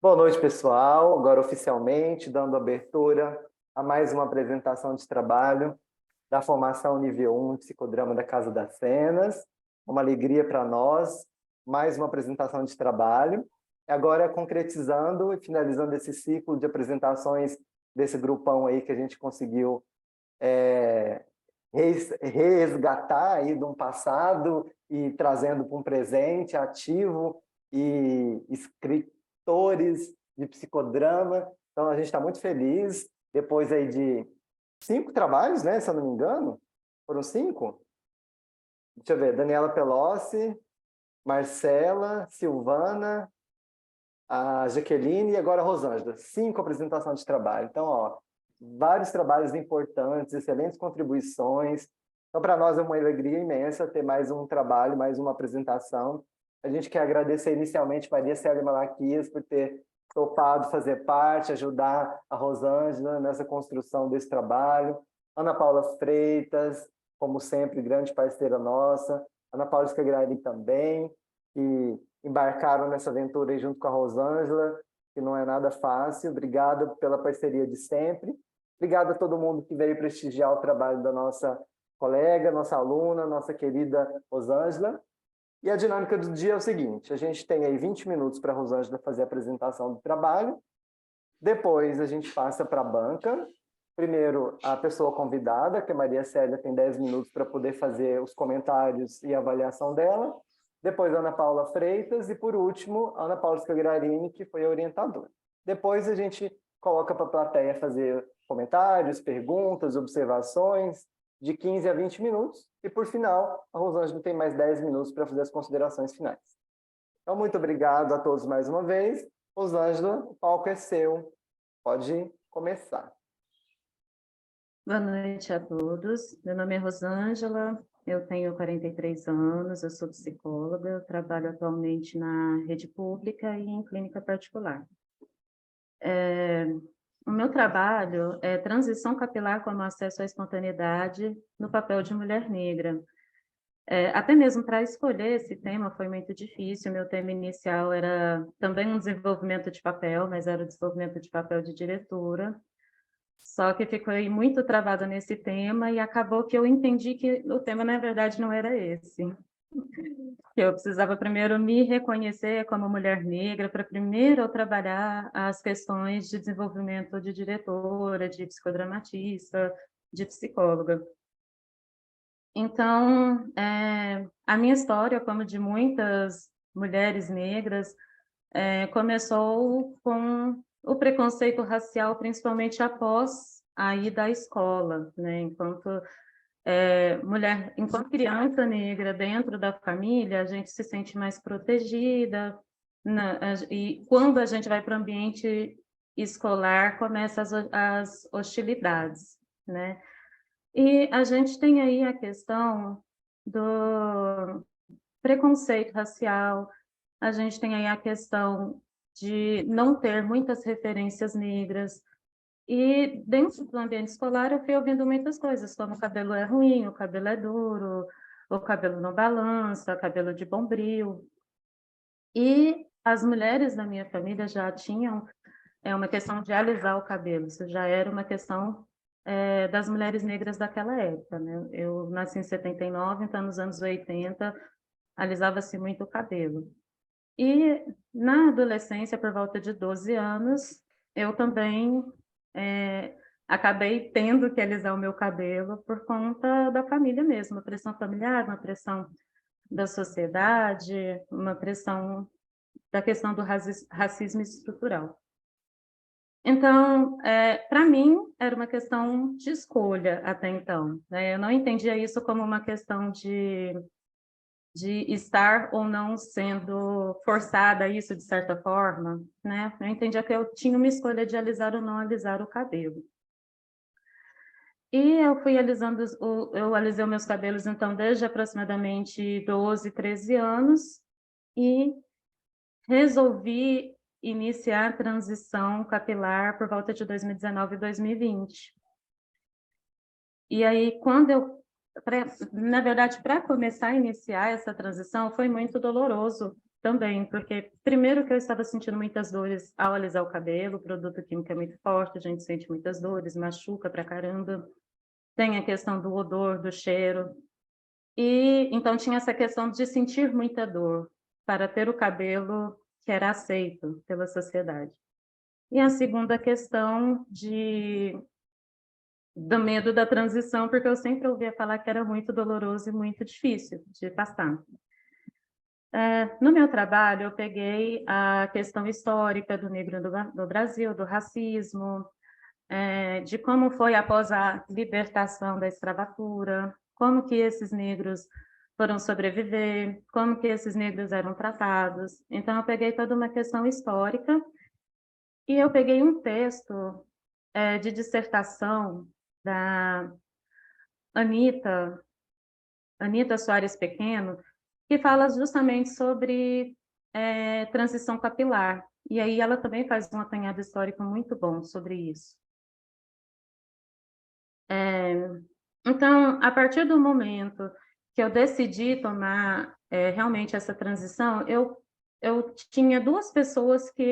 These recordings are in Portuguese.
Boa noite, pessoal. Agora, oficialmente, dando abertura a mais uma apresentação de trabalho da formação nível 1 Psicodrama da Casa das Cenas. Uma alegria para nós, mais uma apresentação de trabalho. Agora, concretizando e finalizando esse ciclo de apresentações desse grupão aí que a gente conseguiu resgatar aí de um passado e trazendo para um presente ativo e escritores de psicodrama. Então, a gente está muito feliz, depois aí de 5 trabalhos, né, se eu não me engano. Foram 5? Deixa eu ver, Daniela Pelossi, Marcela, Silvana, a Jaqueline e agora a Rosângela. 5 apresentações de trabalho. Então, ó, vários trabalhos importantes, excelentes contribuições. Então, para nós é uma alegria imensa ter mais um trabalho, mais uma apresentação. A gente quer agradecer inicialmente a Maria Célia Malaquias por ter topado fazer parte, ajudar a Rosângela nessa construção desse trabalho. Ana Paula Freitas, como sempre, grande parceira nossa. Ana Paula Scagliari também, que embarcaram nessa aventura aí junto com a Rosângela, que não é nada fácil. Obrigado pela parceria de sempre. Obrigado a todo mundo que veio prestigiar o trabalho da nossa colega, nossa aluna, nossa querida Rosângela. E a dinâmica do dia é o seguinte: a gente tem aí 20 minutos para a Rosângela fazer a apresentação do trabalho. Depois a gente passa para a banca. Primeiro, a pessoa convidada, que a Maria Célia tem 10 minutos para poder fazer os comentários e a avaliação dela. Depois, a Ana Paula Freitas. E, por último, a Ana Paula Scagliarini, que foi a orientadora. Depois, a gente coloca para a plateia fazer comentários, perguntas, observações, de 15 a 20 minutos. E, por final, a Rosângela tem mais 10 minutos para fazer as considerações finais. Então, muito obrigado a todos mais uma vez. Rosângela, o palco é seu. Pode começar. Boa noite a todos. Meu nome é Rosângela, eu tenho 43 anos, eu sou psicóloga, eu trabalho atualmente na rede pública e em clínica particular. O meu trabalho é transição capilar como acesso à espontaneidade no papel de mulher negra. Até mesmo para escolher esse tema foi muito difícil. Meu tema inicial era também um desenvolvimento de papel, mas era o desenvolvimento de papel de diretora. Só que ficou muito travada nesse tema e acabou que eu entendi que o tema, na verdade, não era esse. Eu precisava primeiro me reconhecer como mulher negra, para primeiro eu trabalhar as questões de desenvolvimento de diretora, de psicodramatista, de psicóloga. Então, a minha história, como de muitas mulheres negras, começou com o preconceito racial, principalmente após a ida à escola, né? Enquanto mulher, enquanto criança negra dentro da família, a gente se sente mais protegida, e quando a gente vai para o ambiente escolar, começam as hostilidades, né? E a gente tem aí a questão do preconceito racial, a gente tem aí a questão de não ter muitas referências negras. E dentro do ambiente escolar eu fui ouvindo muitas coisas, como o cabelo é ruim, o cabelo é duro, o cabelo não balança, cabelo de bombril. E as mulheres da minha família já tinham uma questão de alisar o cabelo, isso já era uma questão das mulheres negras daquela época, né? Eu nasci em 79, então nos anos 80 alisava-se muito o cabelo. E na adolescência, por volta de 12 anos, eu também acabei tendo que alisar o meu cabelo por conta da família mesmo, uma pressão familiar, uma pressão da sociedade, uma pressão da questão do racismo estrutural. Então, para mim, era uma questão de escolha até então, né? Eu não entendia isso como uma questão de estar ou não sendo forçada a isso de certa forma, né? Eu entendia que eu tinha uma escolha de alisar ou não alisar o cabelo. E eu fui alisando, eu alisei meus cabelos, então, desde aproximadamente 12, 13 anos, e resolvi iniciar a transição capilar por volta de 2019 e 2020. E aí, na verdade, para começar a iniciar essa transição, foi muito doloroso, também, porque primeiro que eu estava sentindo muitas dores ao alisar o cabelo, o produto químico é muito forte, a gente sente muitas dores, machuca pra caramba. Tem a questão do odor, do cheiro. E então tinha essa questão de sentir muita dor para ter o cabelo que era aceito pela sociedade. E a segunda questão do medo da transição, porque eu sempre ouvia falar que era muito doloroso e muito difícil de passar. No meu trabalho, eu peguei a questão histórica do negro do Brasil, do racismo, de como foi após a libertação da escravatura, como que esses negros foram sobreviver, como que esses negros eram tratados. Então, eu peguei toda uma questão histórica e eu peguei um texto de dissertação da Anita Soares Pequeno, que fala justamente sobre transição capilar. E aí ela também faz um apanhado histórico muito bom sobre isso. Então, a partir do momento que eu decidi tomar realmente essa transição, eu tinha duas pessoas que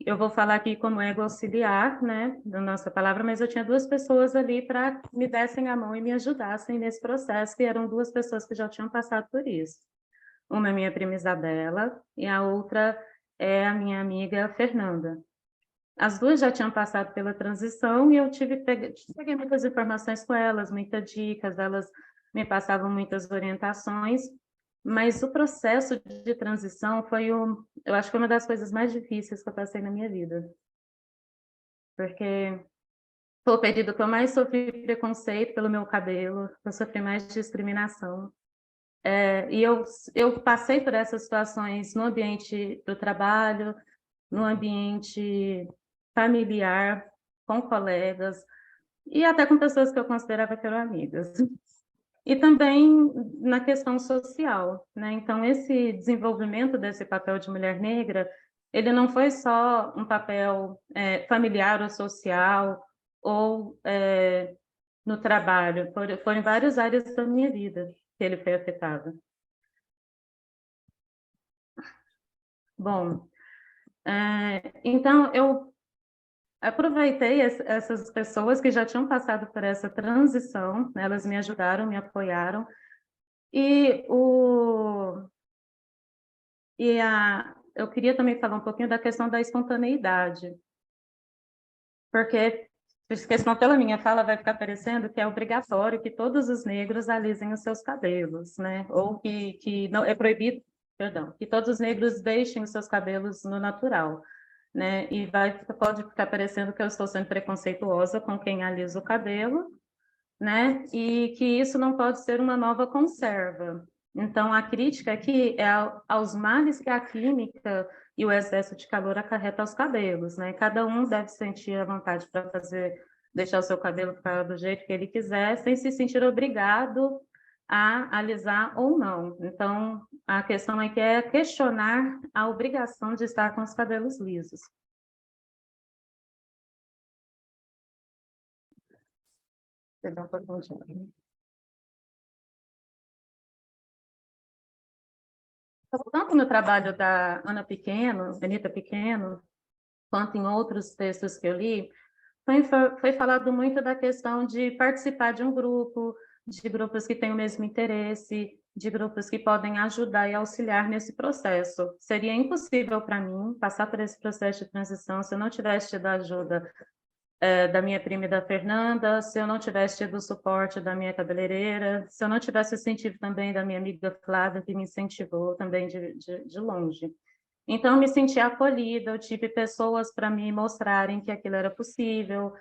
eu vou falar aqui como ego auxiliar, né, da nossa palavra, mas eu tinha duas pessoas ali para me dessem a mão e me ajudassem nesse processo, que eram duas pessoas que já tinham passado por isso. Uma é minha prima Isabela e a outra é a minha amiga Fernanda. As duas já tinham passado pela transição e eu peguei muitas informações com elas, muitas dicas, elas me passavam muitas orientações, mas o processo de transição eu acho que foi uma das coisas mais difíceis que eu passei na minha vida. Porque foi o período que eu mais sofri preconceito pelo meu cabelo, eu sofri mais discriminação. E eu passei por essas situações no ambiente do trabalho, no ambiente familiar, com colegas, e até com pessoas que eu considerava que eram amigas. E também na questão social, né? Então, esse desenvolvimento desse papel de mulher negra, ele não foi só um papel familiar ou social, ou no trabalho, foram em várias áreas da minha vida que ele foi afetado. Bom, então eu aproveitei essas pessoas que já tinham passado por essa transição, né? Elas me ajudaram, me apoiaram, e eu queria também falar um pouquinho da questão da espontaneidade, porque senão pela minha fala vai ficar parecendo que é obrigatório que todos os negros alisem os seus cabelos, né? Ou que não é proibido, perdão, que todos os negros deixem os seus cabelos no natural, né? E pode ficar parecendo que eu estou sendo preconceituosa com quem alisa o cabelo, né? E que isso não pode ser uma nova conserva. Então, a crítica aqui é aos males que a química e o excesso de calor acarreta aos cabelos, né? Cada um deve sentir a vontade para deixar o seu cabelo ficar do jeito que ele quiser, sem se sentir obrigado a alisar ou não. Então, a questão aqui é questionar a obrigação de estar com os cabelos lisos. Perdão, pode continuar. Tanto no trabalho da Anita Pequeno, quanto em outros textos que eu li, foi falado muito da questão de participar de um grupo, de grupos que têm o mesmo interesse, de grupos que podem ajudar e auxiliar nesse processo. Seria impossível para mim passar por esse processo de transição se eu não tivesse tido a ajuda da minha prima e da Fernanda, se eu não tivesse tido o suporte da minha cabeleireira, se eu não tivesse o incentivo também da minha amiga Flávia, que me incentivou também de longe. Então, eu me senti acolhida, eu tive pessoas para me mostrarem que aquilo era possível,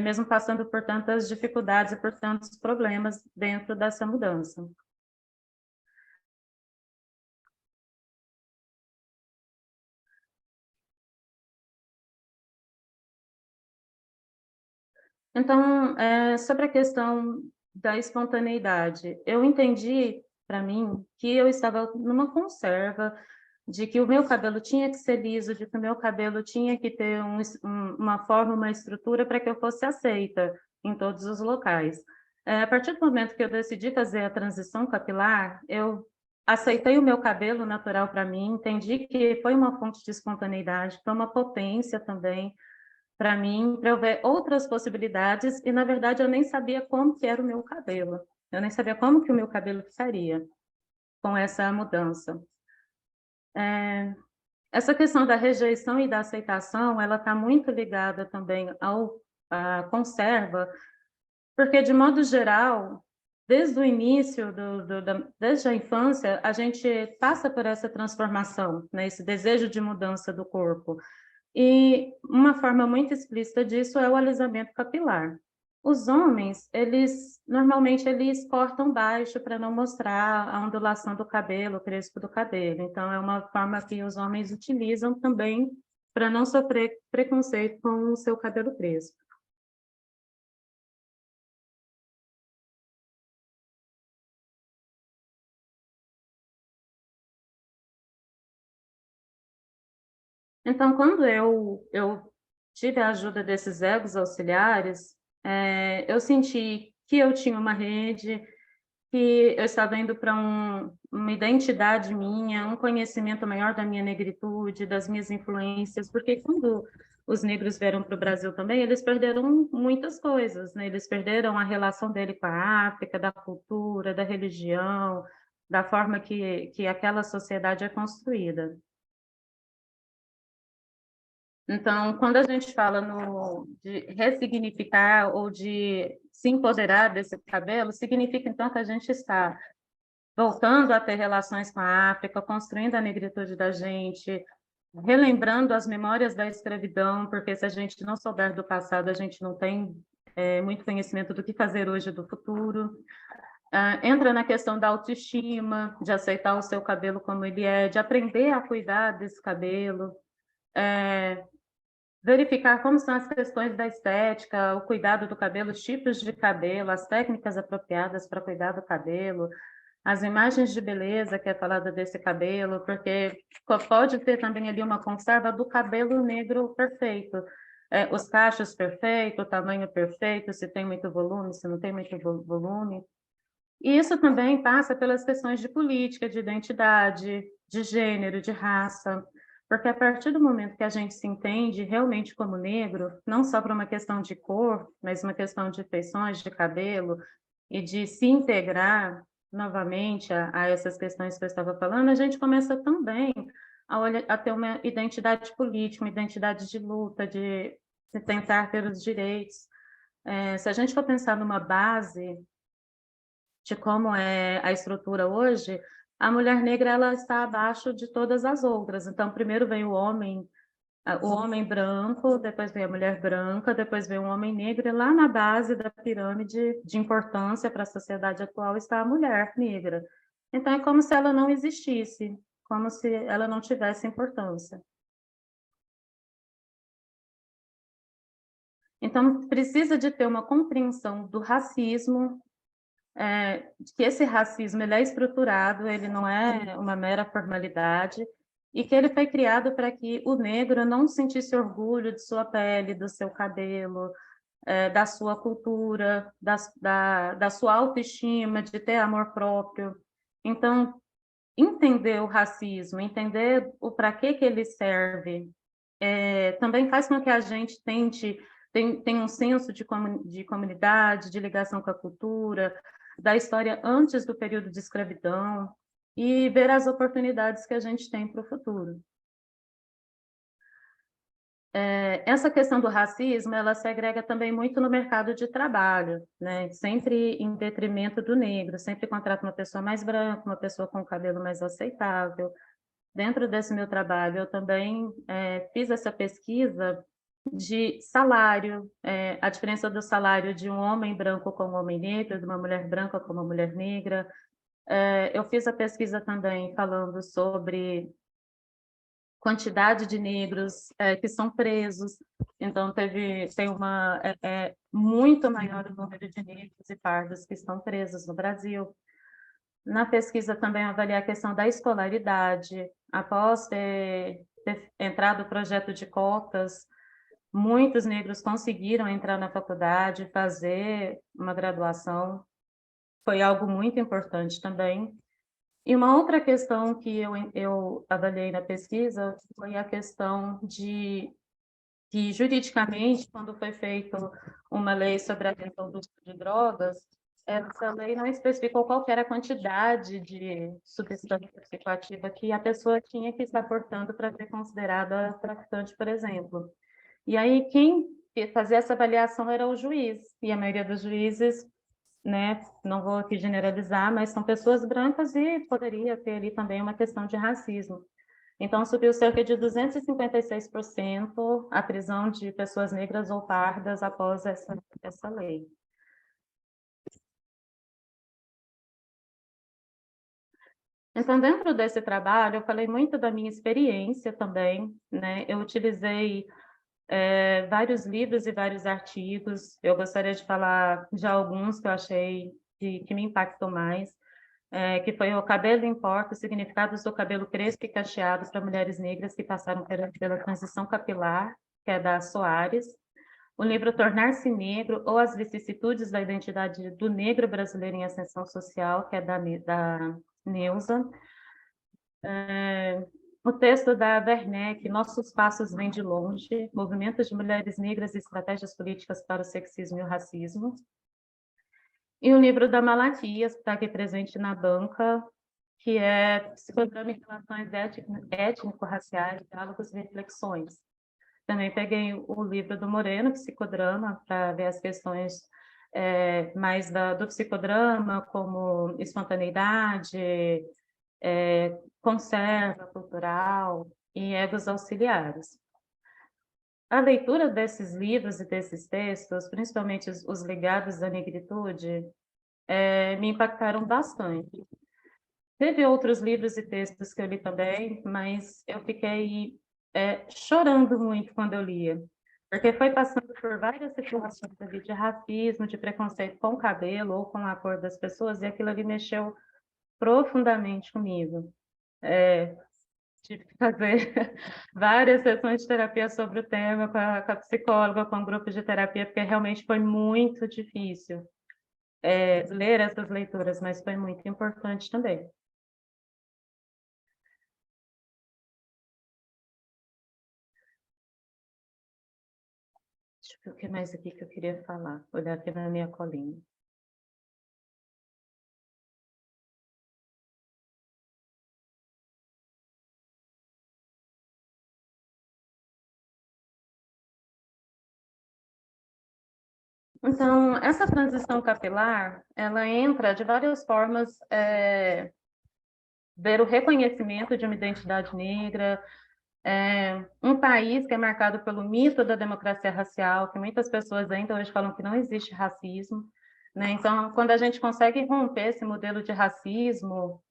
mesmo passando por tantas dificuldades e por tantos problemas dentro dessa mudança. Então, sobre a questão da espontaneidade, eu entendi, para mim, que eu estava numa conserva, de que o meu cabelo tinha que ser liso, de que o meu cabelo tinha que ter uma forma, uma estrutura para que eu fosse aceita em todos os locais. A partir do momento que eu decidi fazer a transição capilar, eu aceitei o meu cabelo natural para mim, entendi que foi uma fonte de espontaneidade, foi uma potência também para mim, para eu ver outras possibilidades, e na verdade eu nem sabia como que era o meu cabelo, eu nem sabia como que o meu cabelo ficaria com essa mudança. Essa questão da rejeição e da aceitação, ela está muito ligada também ao à conserva, porque, de modo geral, desde o início, desde a infância, a gente passa por essa transformação, né? Esse desejo de mudança do corpo. E uma forma muito explícita disso é o alisamento capilar. Os homens, normalmente eles cortam baixo para não mostrar a ondulação do cabelo, o crespo do cabelo. Então, é uma forma que os homens utilizam também para não sofrer preconceito com o seu cabelo crespo. Então, quando eu tive a ajuda desses egos auxiliares, eu senti que eu tinha uma rede, que eu estava indo para uma identidade minha, um conhecimento maior da minha negritude, das minhas influências, porque quando os negros vieram para o Brasil também, eles perderam muitas coisas, né? Eles perderam a relação dele com a África, da cultura, da religião, da forma que aquela sociedade é construída. Então, quando a gente fala de ressignificar ou de se empoderar desse cabelo, significa então que a gente está voltando a ter relações com a África, construindo a negritude da gente, relembrando as memórias da escravidão, porque se a gente não souber do passado, a gente não tem muito conhecimento do que fazer hoje do futuro. Entra na questão da autoestima, de aceitar o seu cabelo como ele é, de aprender a cuidar desse cabelo, verificar como são as questões da estética, o cuidado do cabelo, os tipos de cabelo, as técnicas apropriadas para cuidar do cabelo, as imagens de beleza que é falada desse cabelo, porque pode ter também ali uma conserva do cabelo negro perfeito, os cachos perfeitos, o tamanho perfeito, se tem muito volume, se não tem muito volume. E isso também passa pelas questões de política, de identidade, de gênero, de raça, porque a partir do momento que a gente se entende realmente como negro, não só por uma questão de cor, mas uma questão de feições, de cabelo, e de se integrar novamente a essas questões que eu estava falando, a gente começa também a ter uma identidade política, uma identidade de luta, de tentar ter os direitos. Se a gente for pensar numa base de como é a estrutura hoje, a mulher negra ela está abaixo de todas as outras. Então, primeiro vem o homem branco, depois vem a mulher branca, depois vem o homem negro, e lá na base da pirâmide de importância para a sociedade atual está a mulher negra. Então, é como se ela não existisse, como se ela não tivesse importância. Então, precisa de ter uma compreensão do racismo, que esse racismo ele é estruturado, ele não é uma mera formalidade, e que ele foi criado para que o negro não sentisse orgulho de sua pele, do seu cabelo, da sua cultura, da sua autoestima, de ter amor próprio. Então, entender o racismo, entender o para que ele serve, também faz com que a gente tenha um senso de comunidade, de ligação com a cultura, da história antes do período de escravidão, e ver as oportunidades que a gente tem para o futuro. Essa questão do racismo, ela se agrega também muito no mercado de trabalho, né? Sempre em detrimento do negro, sempre contrata uma pessoa mais branca, uma pessoa com cabelo mais aceitável. Dentro desse meu trabalho, eu também fiz essa pesquisa de salário, a diferença do salário de um homem branco com um homem negro, de uma mulher branca com uma mulher negra. Eu fiz a pesquisa também falando sobre quantidade de negros que são presos. Então, muito maior o número de negros e pardos que estão presos no Brasil. Na pesquisa também avaliar a questão da escolaridade. Após ter entrado o projeto de cotas, muitos negros conseguiram entrar na faculdade, fazer uma graduação. Foi algo muito importante também. E uma outra questão que eu avaliei na pesquisa foi a questão de que, juridicamente, quando foi feita uma lei sobre a questão do uso de drogas, essa lei não especificou qual que era a quantidade de substância psicoativa que a pessoa tinha que estar portando para ser considerada traficante, por exemplo. E aí, quem fazia essa avaliação era o juiz, e a maioria dos juízes, né, não vou aqui generalizar, mas são pessoas brancas e poderia ter ali também uma questão de racismo. Então, subiu cerca de 256% a prisão de pessoas negras ou pardas após essa lei. Então, dentro desse trabalho, eu falei muito da minha experiência também, né? Eu utilizei vários livros e vários artigos. Eu gostaria de falar de alguns que eu achei que me impactou mais, que foi O Cabelo Importa, os significados do cabelo crespo e cacheado para mulheres negras que passaram pela transição capilar, que é da Soares. O livro Tornar-se Negro ou as vicissitudes da identidade do negro brasileiro em ascensão social, que é da Neuza. O texto da Werneck, Nossos Passos Vêm de Longe, Movimentos de Mulheres Negras e Estratégias Políticas para o Sexismo e o Racismo. E o livro da Malaquias, que está aqui presente na banca, que é Psicodrama e Relações Étnico-Raciais, Diálogos e Reflexões. Também peguei o livro do Moreno, Psicodrama, para ver as questões mais do psicodrama, como espontaneidade, conserva cultural e egos auxiliares. A leitura desses livros e desses textos, principalmente os ligados à negritude, me impactaram bastante. Teve outros livros e textos que eu li também, mas eu fiquei chorando muito quando eu lia, porque foi passando por várias situações ali de racismo, de preconceito com o cabelo ou com a cor das pessoas, e aquilo ali mexeu profundamente comigo. Tive que fazer várias sessões de terapia sobre o tema com a psicóloga, com o grupo de terapia, porque realmente foi muito difícil ler essas leituras, mas foi muito importante também. Deixa eu ver o que mais aqui que eu queria falar. Olhar aqui na minha colinha. Então, essa transição capilar, ela entra de várias formas, ver o reconhecimento de uma identidade negra, um país que é marcado pelo mito da democracia racial, que muitas pessoas ainda hoje falam que não existe racismo, né? Então, quando a gente consegue romper esse modelo de racismo,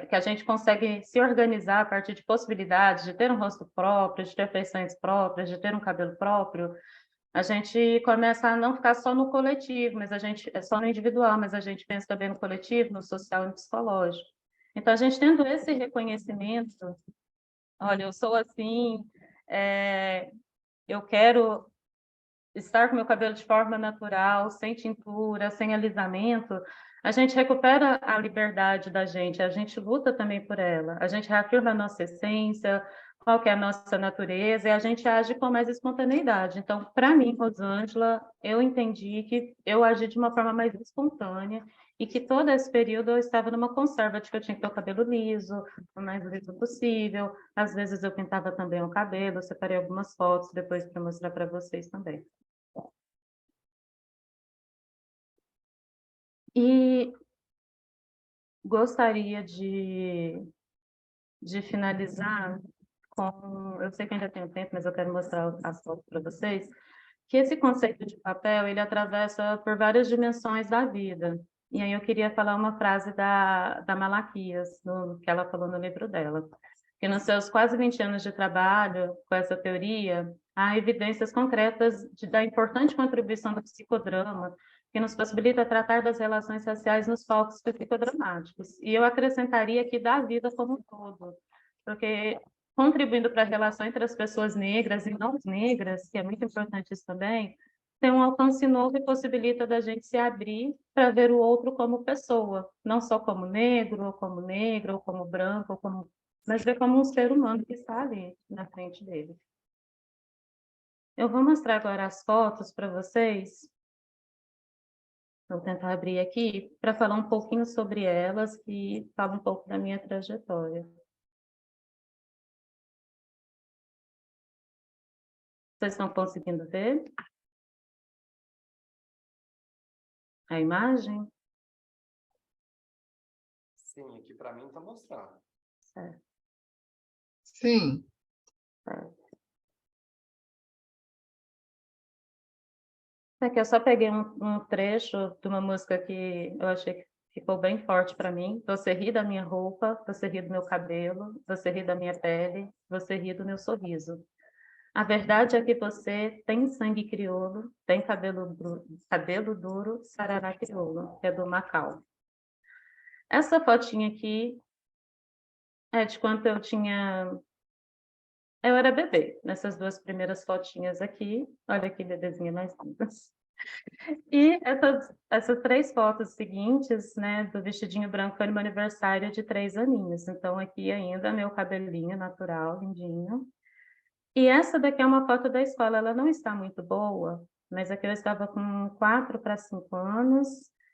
que a gente consegue se organizar a partir de possibilidades de ter um rosto próprio, de ter feições próprias, de ter um cabelo próprio, a gente começa a não ficar só no coletivo, mas a gente é só no individual, mas a gente pensa também no coletivo, no social e no psicológico. Então, a gente tendo esse reconhecimento, olha, eu sou assim, eu quero estar com meu cabelo de forma natural, sem tintura, sem alisamento, a gente recupera a liberdade da gente, a gente luta também por ela, a gente reafirma a nossa essência, qual que é a nossa natureza, e a gente age com mais espontaneidade. Então, para mim, Rosângela, eu entendi que eu agi de uma forma mais espontânea e que todo esse período eu estava numa conserva de que eu tinha que ter o cabelo liso, o mais liso possível. Às vezes eu pintava também o cabelo, eu separei algumas fotos depois para mostrar para vocês também. E gostaria de finalizar com... Eu sei que ainda tenho tempo, mas eu quero mostrar as fotos para vocês, que esse conceito de papel, ele atravessa por várias dimensões da vida. E aí eu queria falar uma frase da Malaquias, que ela falou no livro dela, que nos seus quase 20 anos de trabalho com essa teoria, há evidências concretas da importante contribuição do psicodrama, que nos possibilita tratar das relações sociais nos palcos psicodramáticos. E eu acrescentaria que da vida como um todo, porque contribuindo para a relação entre as pessoas negras e não negras, que é muito importante isso também, tem um alcance novo e possibilita da gente se abrir para ver o outro como pessoa, não só como negro, ou como negra, ou como branco, ou como... mas ver como um ser humano que está ali na frente dele. Eu vou mostrar agora as fotos para vocês. Vou tentar abrir aqui para falar um pouquinho sobre elas, que fala um pouco da minha trajetória. Vocês estão conseguindo ver a imagem? Sim, aqui para mim está mostrando. Certo. Sim. Aqui eu só peguei um trecho de uma música que eu achei que ficou bem forte para mim. Você ri da minha roupa, você ri do meu cabelo, você ri da minha pele, você ri do meu sorriso. A verdade é que você tem sangue crioulo, tem cabelo duro, sarará crioulo, que é do Macau. Essa fotinha aqui é de quando eu tinha... Eu era bebê, nessas duas primeiras fotinhas aqui. Olha que bebezinha mais linda. E essas 3 fotos seguintes, né, do vestidinho branco, foi no meu aniversário de 3 aninhos. Então, aqui ainda meu cabelinho natural, lindinho. E essa daqui é uma foto da escola. Ela não está muito boa, mas aqui eu estava com 4 para 5 anos.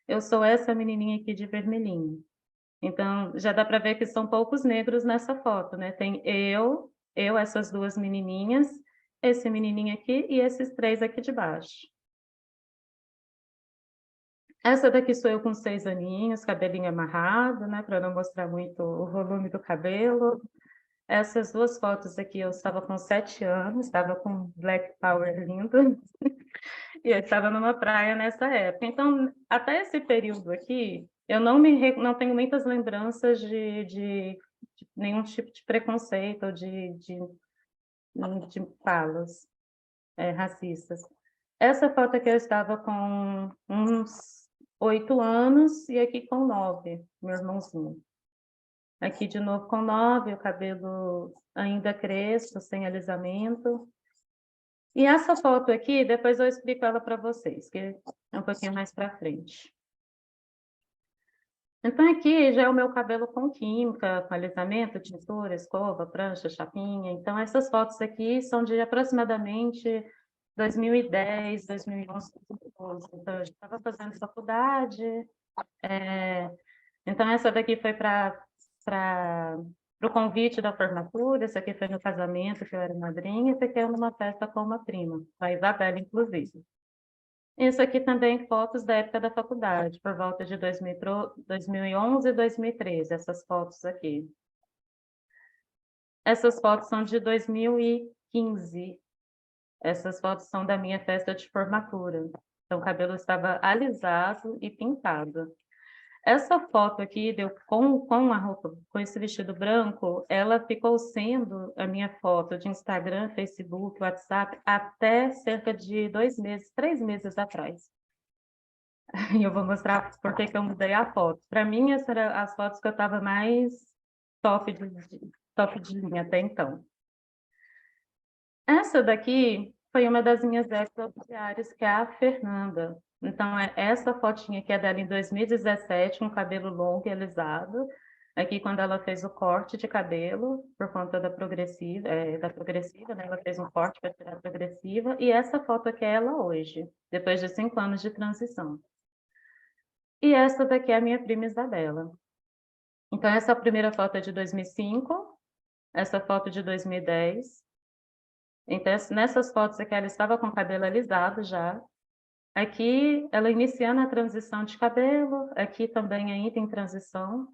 Eu sou essa menininha aqui de vermelhinho. Então, já dá para ver que são poucos negros nessa foto, né? Tem essas 2 menininhas, esse menininho aqui e esses 3 aqui de baixo. Essa daqui sou eu com 6 aninhos, cabelinho amarrado, né? Para não mostrar muito o volume do cabelo. Essas 2 fotos aqui eu estava com 7 anos, estava com Black Power lindo. E eu estava numa praia nessa época. Então, até esse período aqui, eu não tenho muitas lembranças de nenhum tipo de preconceito ou de falas racistas. Essa foto aqui eu estava com uns 8 anos e aqui com 9, meu irmãozinho. Aqui de novo com 9, o cabelo ainda crespo, sem alisamento. E essa foto aqui, depois eu explico ela para vocês, que é um pouquinho mais para frente. Então, aqui já é o meu cabelo com química, com alisamento, tintura, escova, prancha, chapinha. Então, essas fotos aqui são de aproximadamente 2010, 2011, 2012. Então, eu já estava fazendo faculdade. Então, essa daqui foi para o convite da formatura, essa aqui foi no casamento, que eu era madrinha, essa aqui é numa festa com uma prima, a Isabela, inclusive. Isso aqui também fotos da época da faculdade, por volta de 2011 e 2013, essas fotos aqui. Essas fotos são de 2015. Essas fotos são da minha festa de formatura. Então, o cabelo estava alisado e pintado. Essa foto aqui, deu com a roupa, com esse vestido branco, ela ficou sendo a minha foto de Instagram, Facebook, WhatsApp, até cerca de 2 meses, 3 meses atrás. E eu vou mostrar por que eu mudei a foto. Para mim, essas eram as fotos que eu estava mais top de linha até então. Essa daqui foi uma das minhas ex-auxiliares, que é a Fernanda. Então, essa fotinha aqui é dela em 2017, um cabelo longo e alisado. Aqui, quando ela fez o corte de cabelo, por conta da progressiva, né? Ela fez um corte para tirar a progressiva. E essa foto aqui é ela hoje, depois de 5 anos de transição. E essa daqui é a minha prima Isabela. Então, essa primeira foto é de 2005, essa foto de 2010. Então, nessas fotos aqui, ela estava com o cabelo alisado já. Aqui, ela iniciando a transição de cabelo. Aqui também ainda em transição.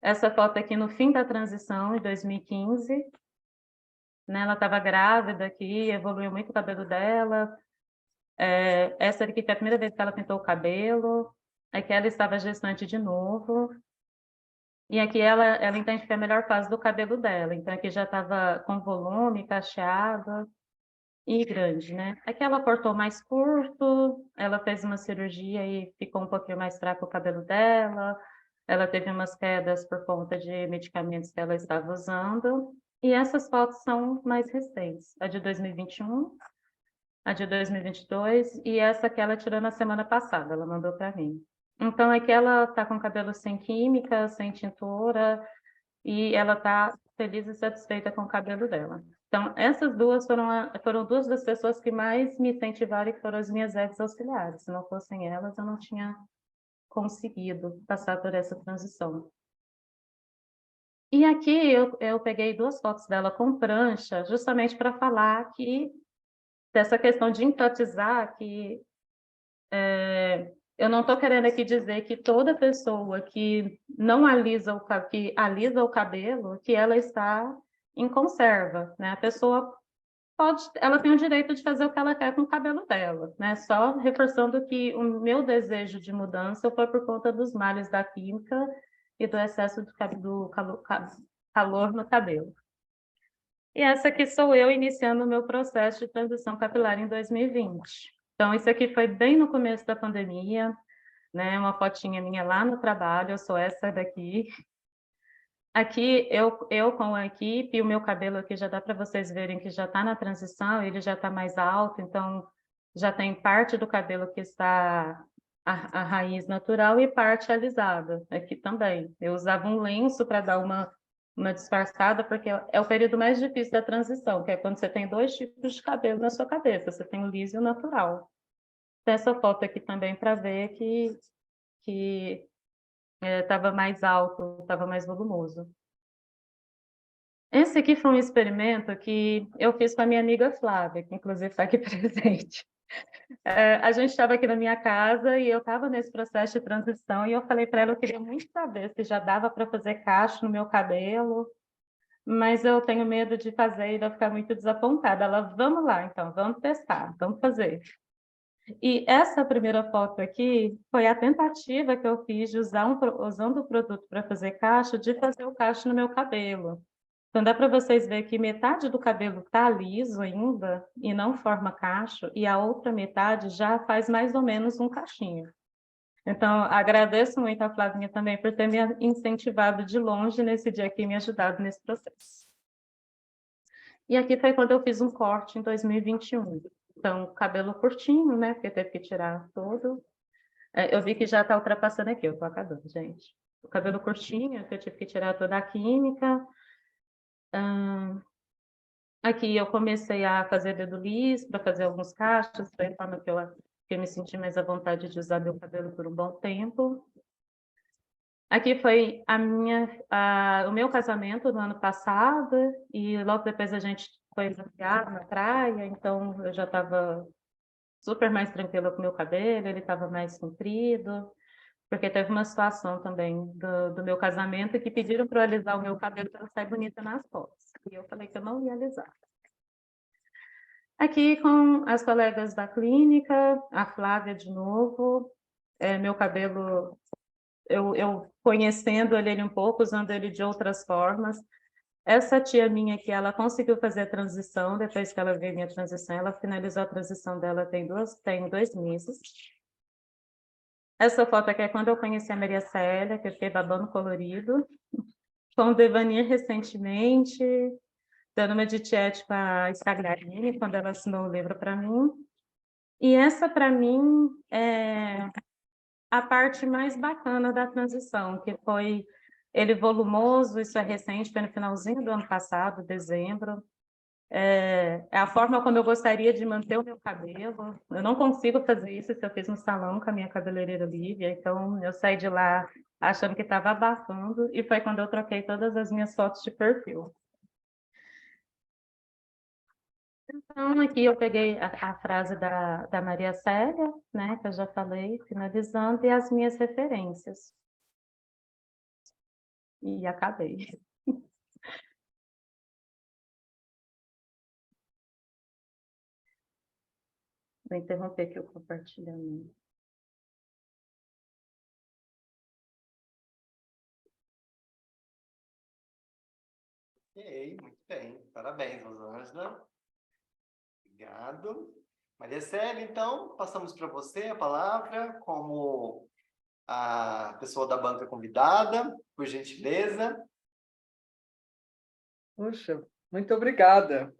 Essa foto aqui no fim da transição, em 2015. Né? Ela estava grávida aqui, evoluiu muito o cabelo dela. Essa aqui foi a primeira vez que ela pintou o cabelo. Aqui ela estava gestante de novo. E aqui ela entende que é a melhor fase do cabelo dela. Então, aqui já estava com volume, cacheado e grande, né? Aqui ela cortou mais curto, ela fez uma cirurgia e ficou um pouquinho mais fraco o cabelo dela. Ela teve umas quedas por conta de medicamentos que ela estava usando. E essas fotos são mais recentes. A de 2021, a de 2022, e essa que ela tirou na semana passada, ela mandou para mim. Então, é que ela está com cabelo sem química, sem tintura, e ela está feliz e satisfeita com o cabelo dela. Então, essas duas foram duas das pessoas que mais me incentivaram e que foram as minhas ex auxiliares. Se não fossem elas, eu não tinha conseguido passar por essa transição. E aqui eu peguei 2 fotos dela com prancha, justamente para falar dessa questão de enfatizar que eu não estou querendo aqui dizer que toda pessoa que não alisa que alisa o cabelo, que ela está em conserva, né? A pessoa ela tem o direito de fazer o que ela quer com o cabelo dela, né? Só reforçando que o meu desejo de mudança foi por conta dos males da química e do excesso calor no cabelo. E essa aqui sou eu iniciando o meu processo de transição capilar em 2020. Então, isso aqui foi bem no começo da pandemia, né? Uma fotinha minha lá no trabalho, eu sou essa daqui. Aqui, eu com a equipe, o meu cabelo aqui já dá para vocês verem que já está na transição, ele já está mais alto, então já tem parte do cabelo que está a raiz natural e parte alisada aqui também. Eu usava um lenço para dar uma disfarçada, porque é o período mais difícil da transição, que é quando você tem 2 tipos de cabelo na sua cabeça, você tem o liso e o natural. Tem essa foto aqui também para ver que estava mais alto, estava mais volumoso. Esse aqui foi um experimento que eu fiz com a minha amiga Flávia, que inclusive está aqui presente. A gente estava aqui na minha casa e eu estava nesse processo de transição e eu falei para ela, eu queria muito saber se já dava para fazer cacho no meu cabelo, mas eu tenho medo de fazer e de ficar muito desapontada. Ela, vamos lá então, vamos testar, vamos fazer. E essa primeira foto aqui foi a tentativa que eu fiz de usando o produto para fazer cacho, de fazer o cacho no meu cabelo. Então, dá para vocês verem que metade do cabelo está liso ainda e não forma cacho, e a outra metade já faz mais ou menos um cachinho. Então, agradeço muito a Flavinha também por ter me incentivado de longe nesse dia aqui e me ajudado nesse processo. E aqui foi quando eu fiz um corte em 2021. Então, cabelo curtinho, né? Porque teve que tirar todo. Eu vi que já está ultrapassando aqui, eu estou acabando, gente. O cabelo curtinho, que eu tive que tirar toda a química. Aqui eu comecei a fazer dedo liso para fazer alguns cachos, foi a forma que eu me senti mais à vontade de usar meu cabelo por um bom tempo. Aqui foi o meu casamento no ano passado, e logo depois a gente foi passear na praia, então eu já estava super mais tranquila com o meu cabelo, ele estava mais comprido, porque teve uma situação também do meu casamento que pediram para eu alisar o meu cabelo para eu sair bonita nas fotos. E eu falei que eu não ia alisar. Aqui com as colegas da clínica, a Flávia de novo, meu cabelo, eu conhecendo ele um pouco, usando ele de outras formas. Essa tia minha aqui, ela conseguiu fazer a transição, depois que ela veio minha transição, ela finalizou a transição dela tem 2 meses. Essa foto aqui é quando eu conheci a Maria Célia, que eu fiquei babando colorido, com o Devanir recentemente, dando uma de tiete com a Instagramine, quando ela assinou o livro para mim. E essa, para mim, é a parte mais bacana da transição, que foi ele volumoso, isso é recente, foi no finalzinho do ano passado, dezembro. É a forma como eu gostaria de manter o meu cabelo. Eu não consigo fazer isso se eu fiz no salão com a minha cabeleireira Lívia, então eu saí de lá achando que estava abafando, e foi quando eu troquei todas as minhas fotos de perfil. Então, aqui eu peguei a frase da Maria Célia, né, que eu já falei, finalizando, e as minhas referências. E acabei. Vou interromper aqui o compartilhamento. Ok, muito bem. Parabéns, Rosângela. Obrigado. Maria Célia, então, passamos para você a palavra como a pessoa da banca convidada, por gentileza. Puxa, muito obrigada.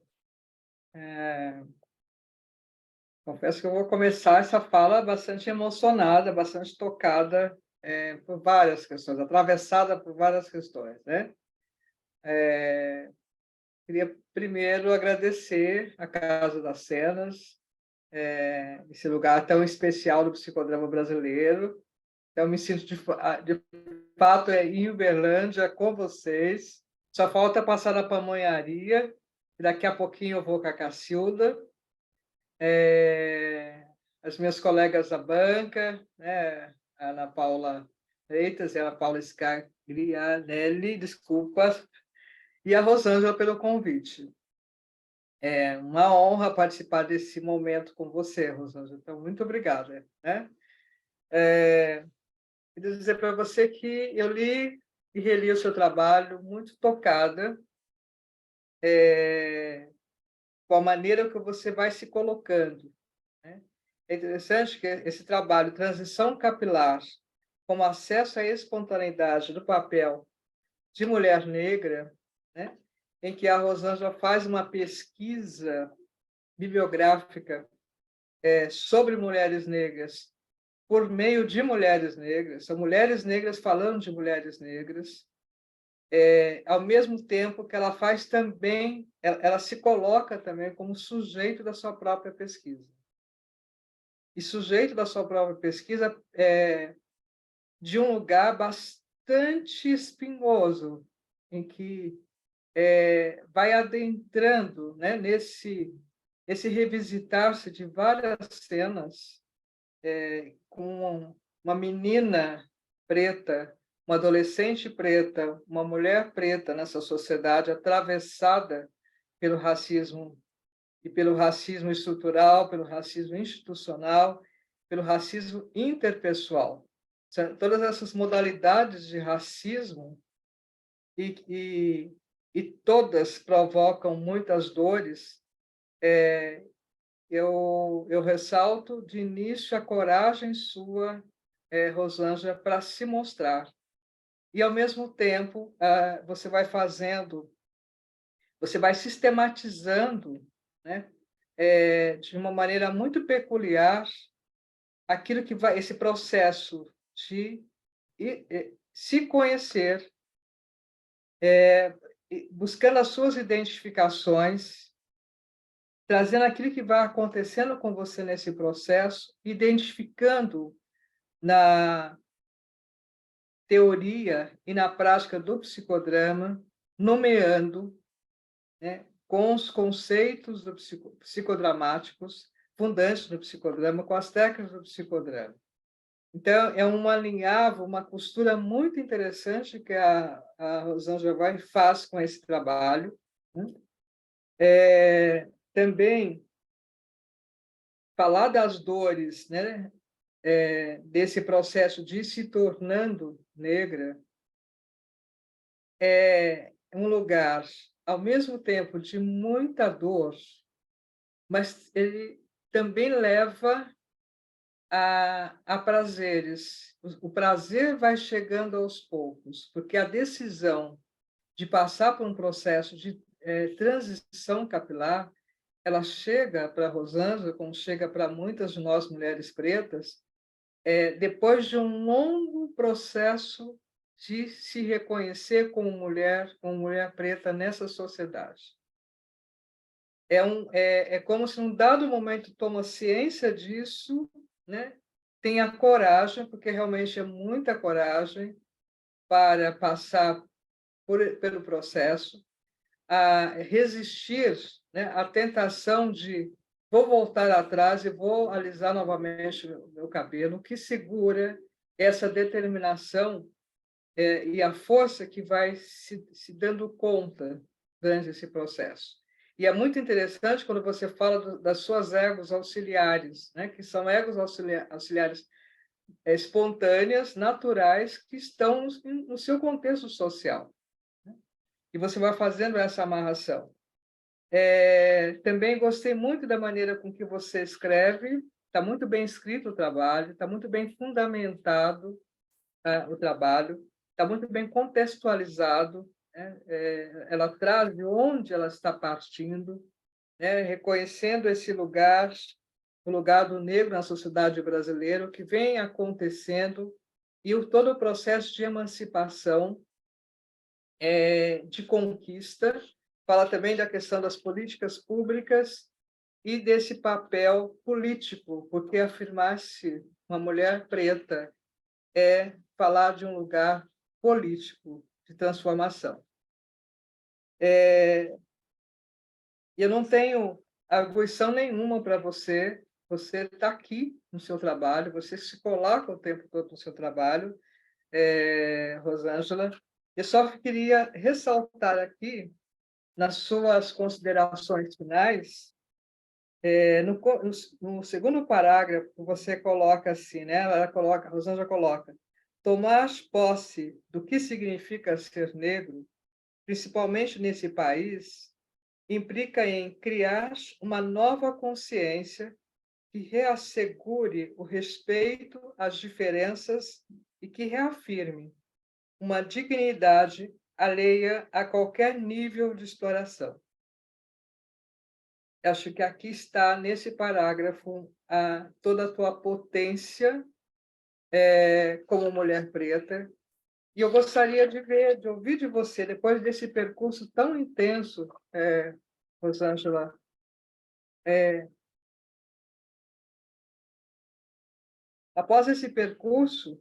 Confesso que eu vou começar essa fala bastante emocionada, bastante tocada por várias questões, atravessada por várias questões, né? Queria primeiro agradecer a Casa das Cenas, esse lugar tão especial do psicodrama brasileiro. Então, me sinto de fato em Uberlândia com vocês. Só falta passar na pamonharia, e daqui a pouquinho eu vou com a Cacilda. As minhas colegas da banca, né? A Ana Paula Freitas e a Ana Paula Scaglianelli, desculpa, e a Rosângela pelo convite. É uma honra participar desse momento com você, Rosângela. Então, muito obrigada, né? Queria dizer para você que eu li e reli o seu trabalho muito tocada com a maneira que você vai se colocando, né? É interessante que esse trabalho, Transição Capilar, como acesso à espontaneidade do papel de mulher negra, né? Em que a Rosângela faz uma pesquisa bibliográfica sobre mulheres negras por meio de mulheres negras, são mulheres negras falando de mulheres negras, ao mesmo tempo que ela faz também, ela se coloca também como sujeito da sua própria pesquisa. E sujeito da sua própria pesquisa de um lugar bastante espinhoso, em que vai adentrando, né, nesse revisitar-se de várias cenas com uma menina preta, uma adolescente preta, uma mulher preta nessa sociedade atravessada pelo racismo e pelo racismo estrutural, pelo racismo institucional, pelo racismo interpessoal. Todas essas modalidades de racismo e todas provocam muitas dores. Eu ressalto de início a coragem sua, Rosângela, para se mostrar. E, ao mesmo tempo, você vai fazendo, você vai sistematizando, né, de uma maneira muito peculiar aquilo que vai, esse processo de se conhecer, buscando as suas identificações, trazendo aquilo que vai acontecendo com você nesse processo, identificando na teoria e na prática do psicodrama, nomeando, né, com os conceitos do psicodramáticos, fundantes do psicodrama, com as técnicas do psicodrama. Então, é um alinhavo, uma costura muito interessante que a Rosângela vai faz com esse trabalho, né? Também falar das dores, né, desse processo de se tornando negra, é um lugar, ao mesmo tempo, de muita dor, mas ele também leva a prazeres. O prazer vai chegando aos poucos, porque a decisão de passar por um processo de transição capilar, ela chega para a Rosângela, como chega para muitas de nós mulheres pretas, depois de um longo processo de se reconhecer como mulher preta nessa sociedade. É como se, num dado momento, toma ciência disso, né? Tenha coragem, porque realmente é muita coragem para passar pelo processo, a resistir, né, à tentação de vou voltar atrás e vou alisar novamente o meu cabelo, que segura essa determinação e a força que vai se dando conta durante esse processo. E é muito interessante quando você fala das suas egos auxiliares, né, que são egos auxiliares espontâneas, naturais, que estão no seu contexto social. Né? E você vai fazendo essa amarração. Também gostei muito da maneira com que você escreve, está muito bem escrito o trabalho, está muito bem fundamentado o trabalho, está muito bem contextualizado, né? Ela traz de onde ela está partindo, né? Reconhecendo esse lugar o lugar do negro na sociedade brasileira, o que vem acontecendo e todo o processo de emancipação, de conquista. Fala também da questão das políticas públicas e desse papel político, porque afirmar-se uma mulher preta é falar de um lugar político de transformação. Eu não tenho arguição nenhuma para você. Você está aqui no seu trabalho, você se coloca o tempo todo no seu trabalho, Rosângela. Eu só queria ressaltar aqui, nas suas considerações finais, no segundo parágrafo, você coloca assim, né? A Rosângela coloca: tomar posse do que significa ser negro, principalmente nesse país, implica em criar uma nova consciência que reassegure o respeito às diferenças e que reafirme uma dignidade alheia a qualquer nível de exploração. Acho que aqui está, nesse parágrafo, toda a tua potência como mulher preta. E eu gostaria de ouvir de você, depois desse percurso tão intenso, Rosângela, após esse percurso,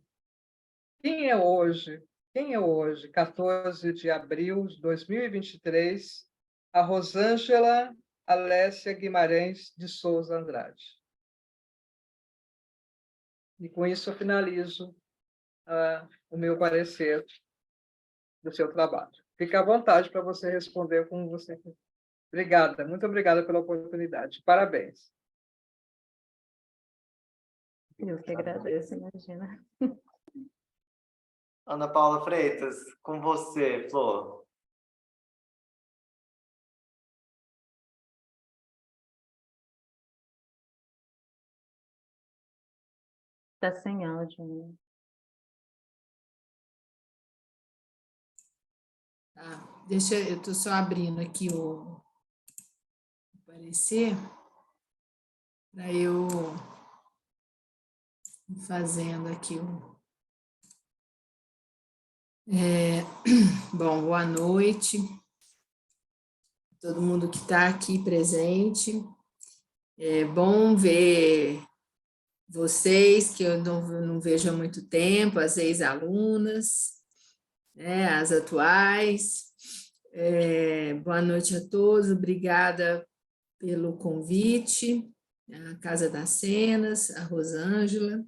quem é hoje, 14 de abril de 2023, a Rosângela Alessia Guimarães de Souza Andrade? E com isso eu finalizo o meu parecer do seu trabalho. Fique à vontade para você responder como você quiser. Obrigada, muito obrigada pela oportunidade. Parabéns. Eu que agradeço, imagina. Ana Paula Freitas, com você, Flor. Está sem áudio, né? Tá, eu estou só abrindo aqui o parecer para eu ir fazendo aqui o. Bom, boa noite, todo mundo que está aqui presente. É bom ver vocês, que eu não vejo há muito tempo, as ex-alunas, né, as atuais. Boa noite a todos, obrigada pelo convite, a Casa das Cenas, a Rosângela.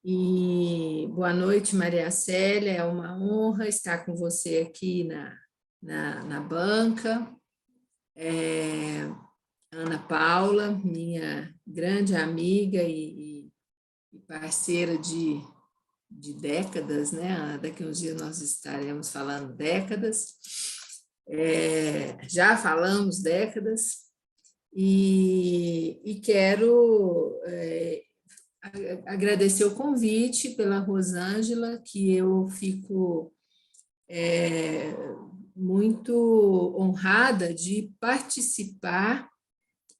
E boa noite, Maria Célia, é uma honra estar com você aqui na banca. Ana Paula, minha grande amiga e parceira de décadas, né? Daqui a uns dias nós estaremos falando décadas, já falamos décadas, e quero agradecer o convite pela Rosângela, que eu fico muito honrada de participar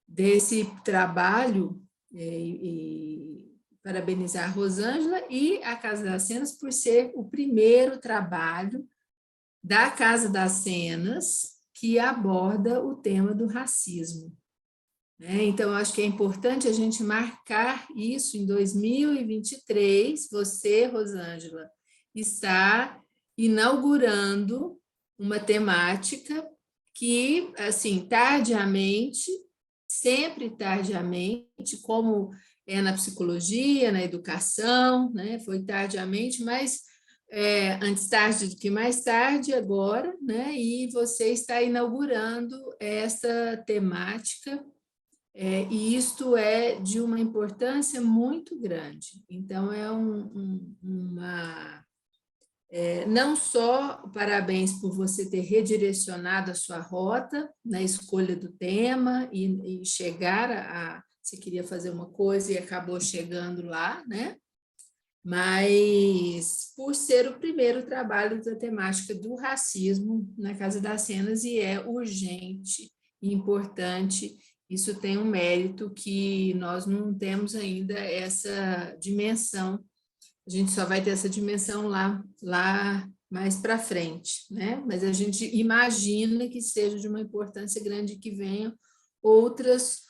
desse trabalho, e parabenizar a Rosângela e a Casa das Cenas por ser o primeiro trabalho da Casa das Cenas que aborda o tema do racismo. Então, acho que é importante a gente marcar isso em 2023. Você, Rosângela, está inaugurando uma temática que, assim, tardiamente, sempre tardiamente, como é na psicologia, na educação, né? Foi tardiamente, mas antes tarde do que mais tarde agora, né? E você está inaugurando essa temática, e isto é de uma importância muito grande. Então, não só parabéns por você ter redirecionado a sua rota na escolha do tema e chegar a... Você queria fazer uma coisa e acabou chegando lá, né? Mas por ser o primeiro trabalho da temática do racismo na Casa das Cenas, e é urgente e importante isso tem um mérito que nós não temos ainda essa dimensão. A gente só vai ter essa dimensão lá mais para frente, né? Mas a gente imagina que seja de uma importância grande que venham outros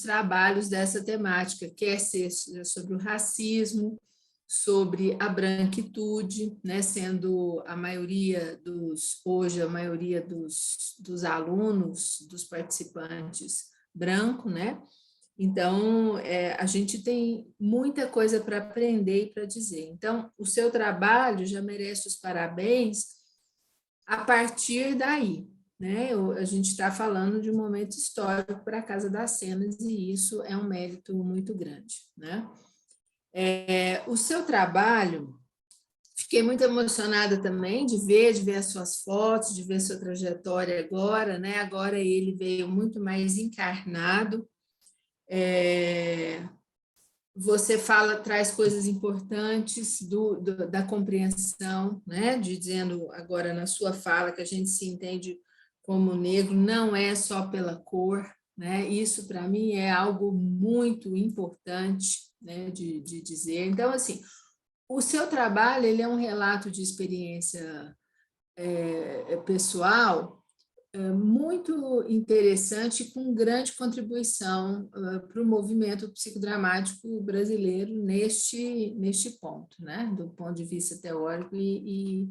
trabalhos dessa temática, quer seja sobre o racismo, sobre a branquitude, né? Sendo hoje a maioria dos alunos, dos participantes branco, né? Então, a gente tem muita coisa para aprender e para dizer. Então, o seu trabalho já merece os parabéns a partir daí, né? A gente está falando de um momento histórico para a Casa das Cenas e isso é um mérito muito grande, né? O seu trabalho, fiquei muito emocionada também de ver as suas fotos, de ver sua trajetória agora, né? Agora ele veio muito mais encarnado. Você traz coisas importantes da compreensão, né? Dizendo agora na sua fala que a gente se entende como negro, não é só pela cor, né? Isso para mim é algo muito importante, né? De dizer. Então, assim, o seu trabalho ele é um relato de experiência pessoal muito interessante, com grande contribuição para o movimento psicodramático brasileiro neste ponto, né? Do ponto de vista teórico e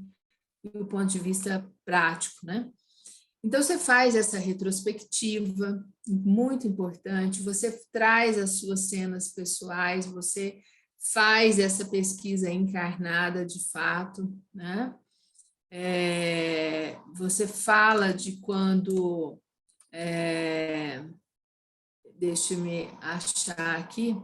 do ponto de vista prático, né? Então, você faz essa retrospectiva, muito importante, você traz as suas cenas pessoais, você faz essa pesquisa encarnada de fato, né? Você fala de quando, deixa-me achar aqui,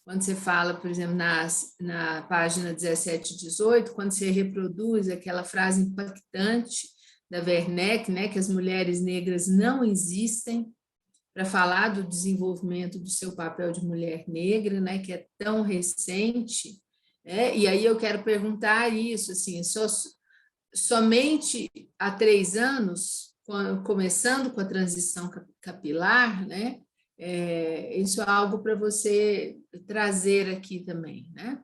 quando você fala, por exemplo, na página 17 e 18, quando você reproduz aquela frase impactante da Werneck, né, que as mulheres negras não existem, para falar do desenvolvimento do seu papel de mulher negra, né, que é tão recente, e aí eu quero perguntar isso, assim, somente há 3 anos, começando com a transição capilar, né? Isso é algo para você trazer aqui também, né?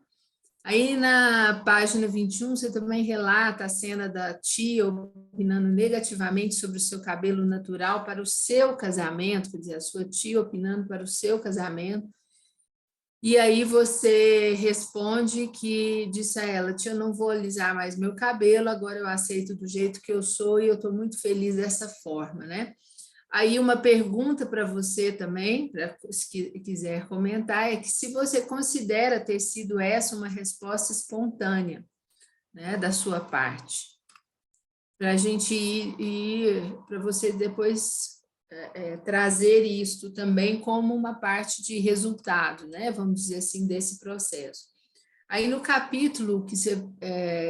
Aí na página 21, você também relata a cena da tia opinando negativamente sobre o seu cabelo natural para o seu casamento, quer dizer, a sua tia opinando para o seu casamento. E aí você responde que disse a ela, tia, eu não vou alisar mais meu cabelo, agora eu aceito do jeito que eu sou e eu estou muito feliz dessa forma, né? Aí uma pergunta para você também, se quiser comentar, é que se você considera ter sido essa uma resposta espontânea, né, da sua parte, para a gente ir para você depois trazer isto também como uma parte de resultado, né? Vamos dizer assim, desse processo. Aí no capítulo que você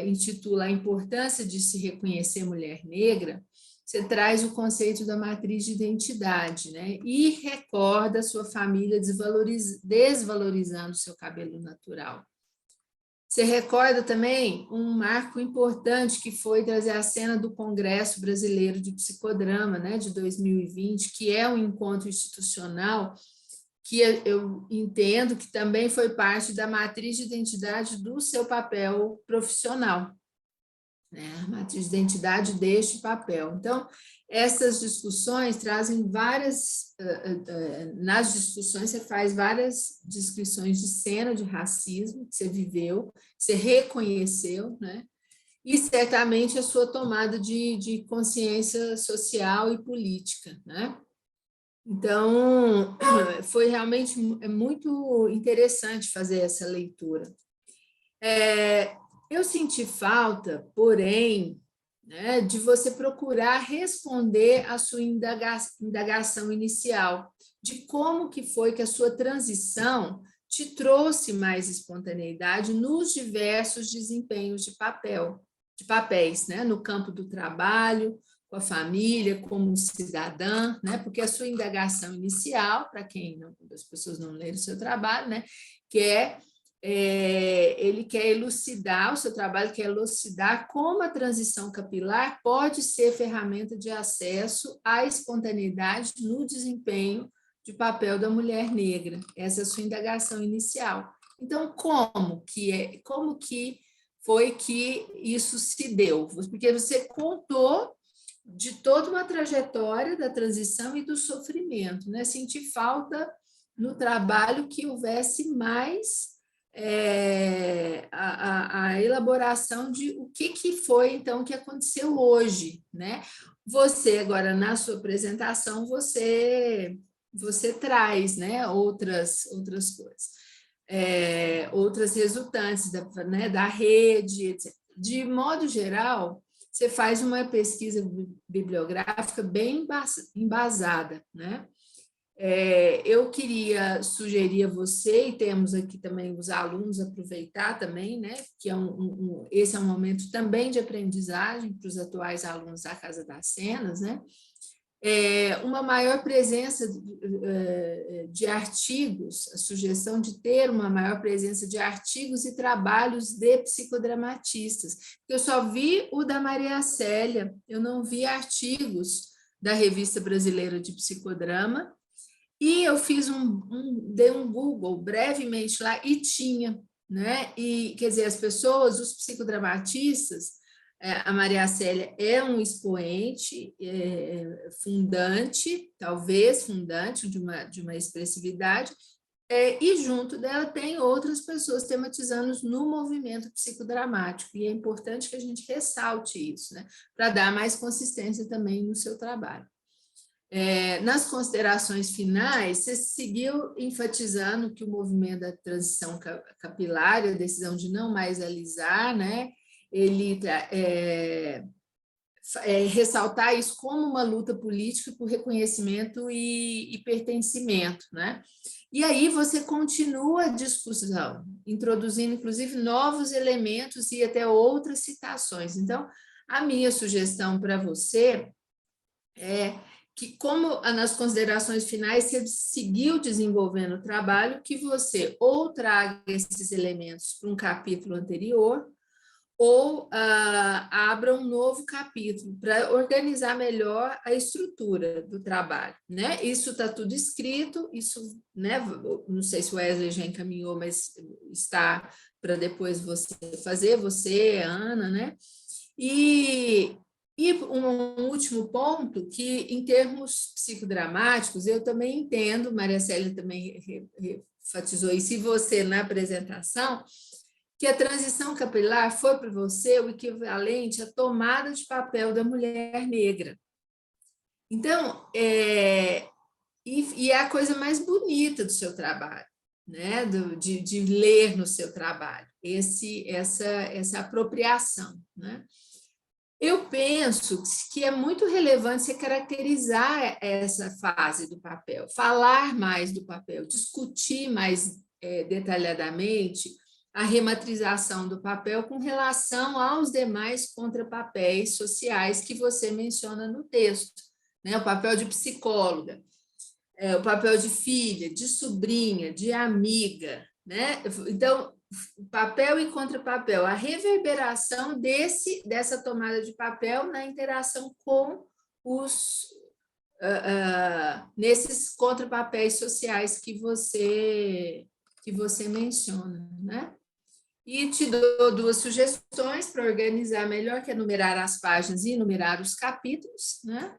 intitula A Importância de se Reconhecer Mulher Negra, você traz o conceito da matriz de identidade, né? E recorda a sua família desvalorizando seu cabelo natural. Você recorda também um marco importante que foi trazer a cena do Congresso Brasileiro de Psicodrama, né, de 2020, que é um encontro institucional que eu entendo que também foi parte da matriz de identidade do seu papel profissional, né, a matriz de identidade deste papel. Então, essas discussões trazem nas discussões você faz várias descrições de cena de racismo que você viveu, você reconheceu, né? E certamente a sua tomada de consciência social e política, né? Então, foi realmente muito interessante fazer essa leitura. Eu senti falta, porém, né, de você procurar responder à sua indagação inicial, de como que foi que a sua transição te trouxe mais espontaneidade nos diversos desempenhos de papéis, né, no campo do trabalho, com a família, como cidadã, né, porque a sua indagação inicial, para as pessoas não leram o seu trabalho, né, ele quer elucidar, o seu trabalho quer elucidar como a transição capilar pode ser ferramenta de acesso à espontaneidade no desempenho de papel da mulher negra. Essa é a sua indagação inicial. Então, como que foi que isso se deu? Porque você contou de toda uma trajetória da transição e do sofrimento, né? Senti falta no trabalho que houvesse mais a elaboração de o que foi, então, que aconteceu hoje, né? Você, agora, na sua apresentação, você traz, né, outras coisas, outras resultantes da rede, etc. De modo geral, você faz uma pesquisa bibliográfica bem embasada, né? Eu queria sugerir a você, e temos aqui também os alunos aproveitar também, né? Que esse é um momento também de aprendizagem para os atuais alunos da Casa das Cenas, né? Uma maior presença de artigos, a sugestão de ter uma maior presença de artigos e trabalhos de psicodramatistas. Eu só vi o da Maria Célia, eu não vi artigos da Revista Brasileira de Psicodrama, e eu dei um Google brevemente lá e tinha, né? E, quer dizer, as pessoas, os psicodramatistas, a Maria Célia é um expoente fundante, talvez fundante de uma expressividade, e junto dela tem outras pessoas tematizando no movimento psicodramático, e é importante que a gente ressalte isso, né? Para dar mais consistência também no seu trabalho. Nas considerações finais, você seguiu enfatizando que o movimento da transição capilar, a decisão de não mais alisar, né, ele ressaltar isso como uma luta política por reconhecimento e pertencimento, né? E aí você continua a discussão, introduzindo, inclusive, novos elementos e até outras citações. Então, a minha sugestão para você é que, como nas considerações finais você seguiu desenvolvendo o trabalho, que você ou traga esses elementos para um capítulo anterior, ou abra um novo capítulo para organizar melhor a estrutura do trabalho, né? Isso está tudo escrito, isso, né? Não sei se o Wesley já encaminhou, mas está para depois você fazer, você, Ana, né? E um último ponto, que em termos psicodramáticos, eu também entendo, Maria Célia também enfatizou isso, e você na apresentação, que a transição capilar foi para você o equivalente à tomada de papel da mulher negra. Então, e é a coisa mais bonita do seu trabalho, né? de ler no seu trabalho, essa apropriação, né? Eu penso que é muito relevante você caracterizar essa fase do papel, falar mais do papel, discutir mais detalhadamente a rematrização do papel com relação aos demais contrapapéis sociais que você menciona no texto, né? O papel de psicóloga, o papel de filha, de sobrinha, de amiga, né? Então, papel e contrapapel, a reverberação dessa tomada de papel na interação com nesses contrapapéis sociais que você menciona, né? E te dou duas sugestões para organizar melhor, que é numerar as páginas e numerar os capítulos, né?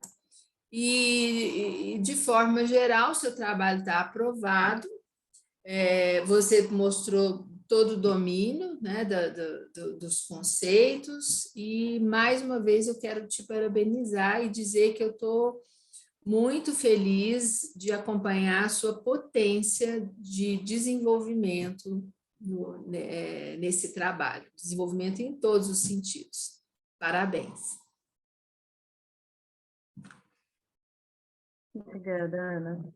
E de forma geral, seu trabalho está aprovado, você mostrou todo o domínio, né, dos conceitos, e mais uma vez eu quero te parabenizar e dizer que eu estou muito feliz de acompanhar a sua potência de desenvolvimento nesse trabalho, desenvolvimento em todos os sentidos. Parabéns. Obrigada, Ana.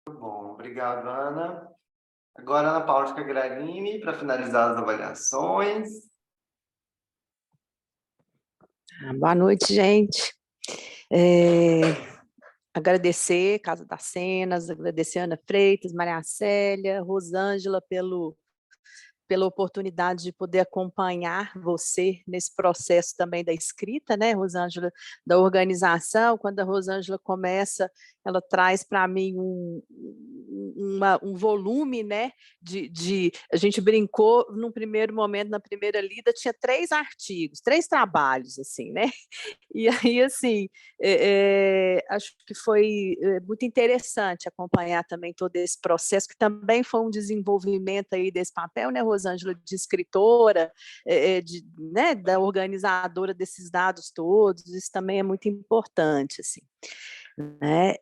Muito bom, obrigado, Ana. Agora, Ana Paula Scagrarini, para finalizar as avaliações. Boa noite, gente. Agradecer Casa das Cenas, agradecer Ana Freitas, Maria Célia, Rosângela pela oportunidade de poder acompanhar você nesse processo também da escrita, né, Rosângela, da organização. Quando a Rosângela começa, ela traz para mim um volume, né, a gente brincou num primeiro momento, na primeira lida, tinha 3 artigos, 3 trabalhos, assim, né, e aí, assim, acho que foi muito interessante acompanhar também todo esse processo, que também foi um desenvolvimento aí desse papel, né, Rosângela, de escritora, né, da organizadora desses dados todos, isso também é muito importante, assim, né,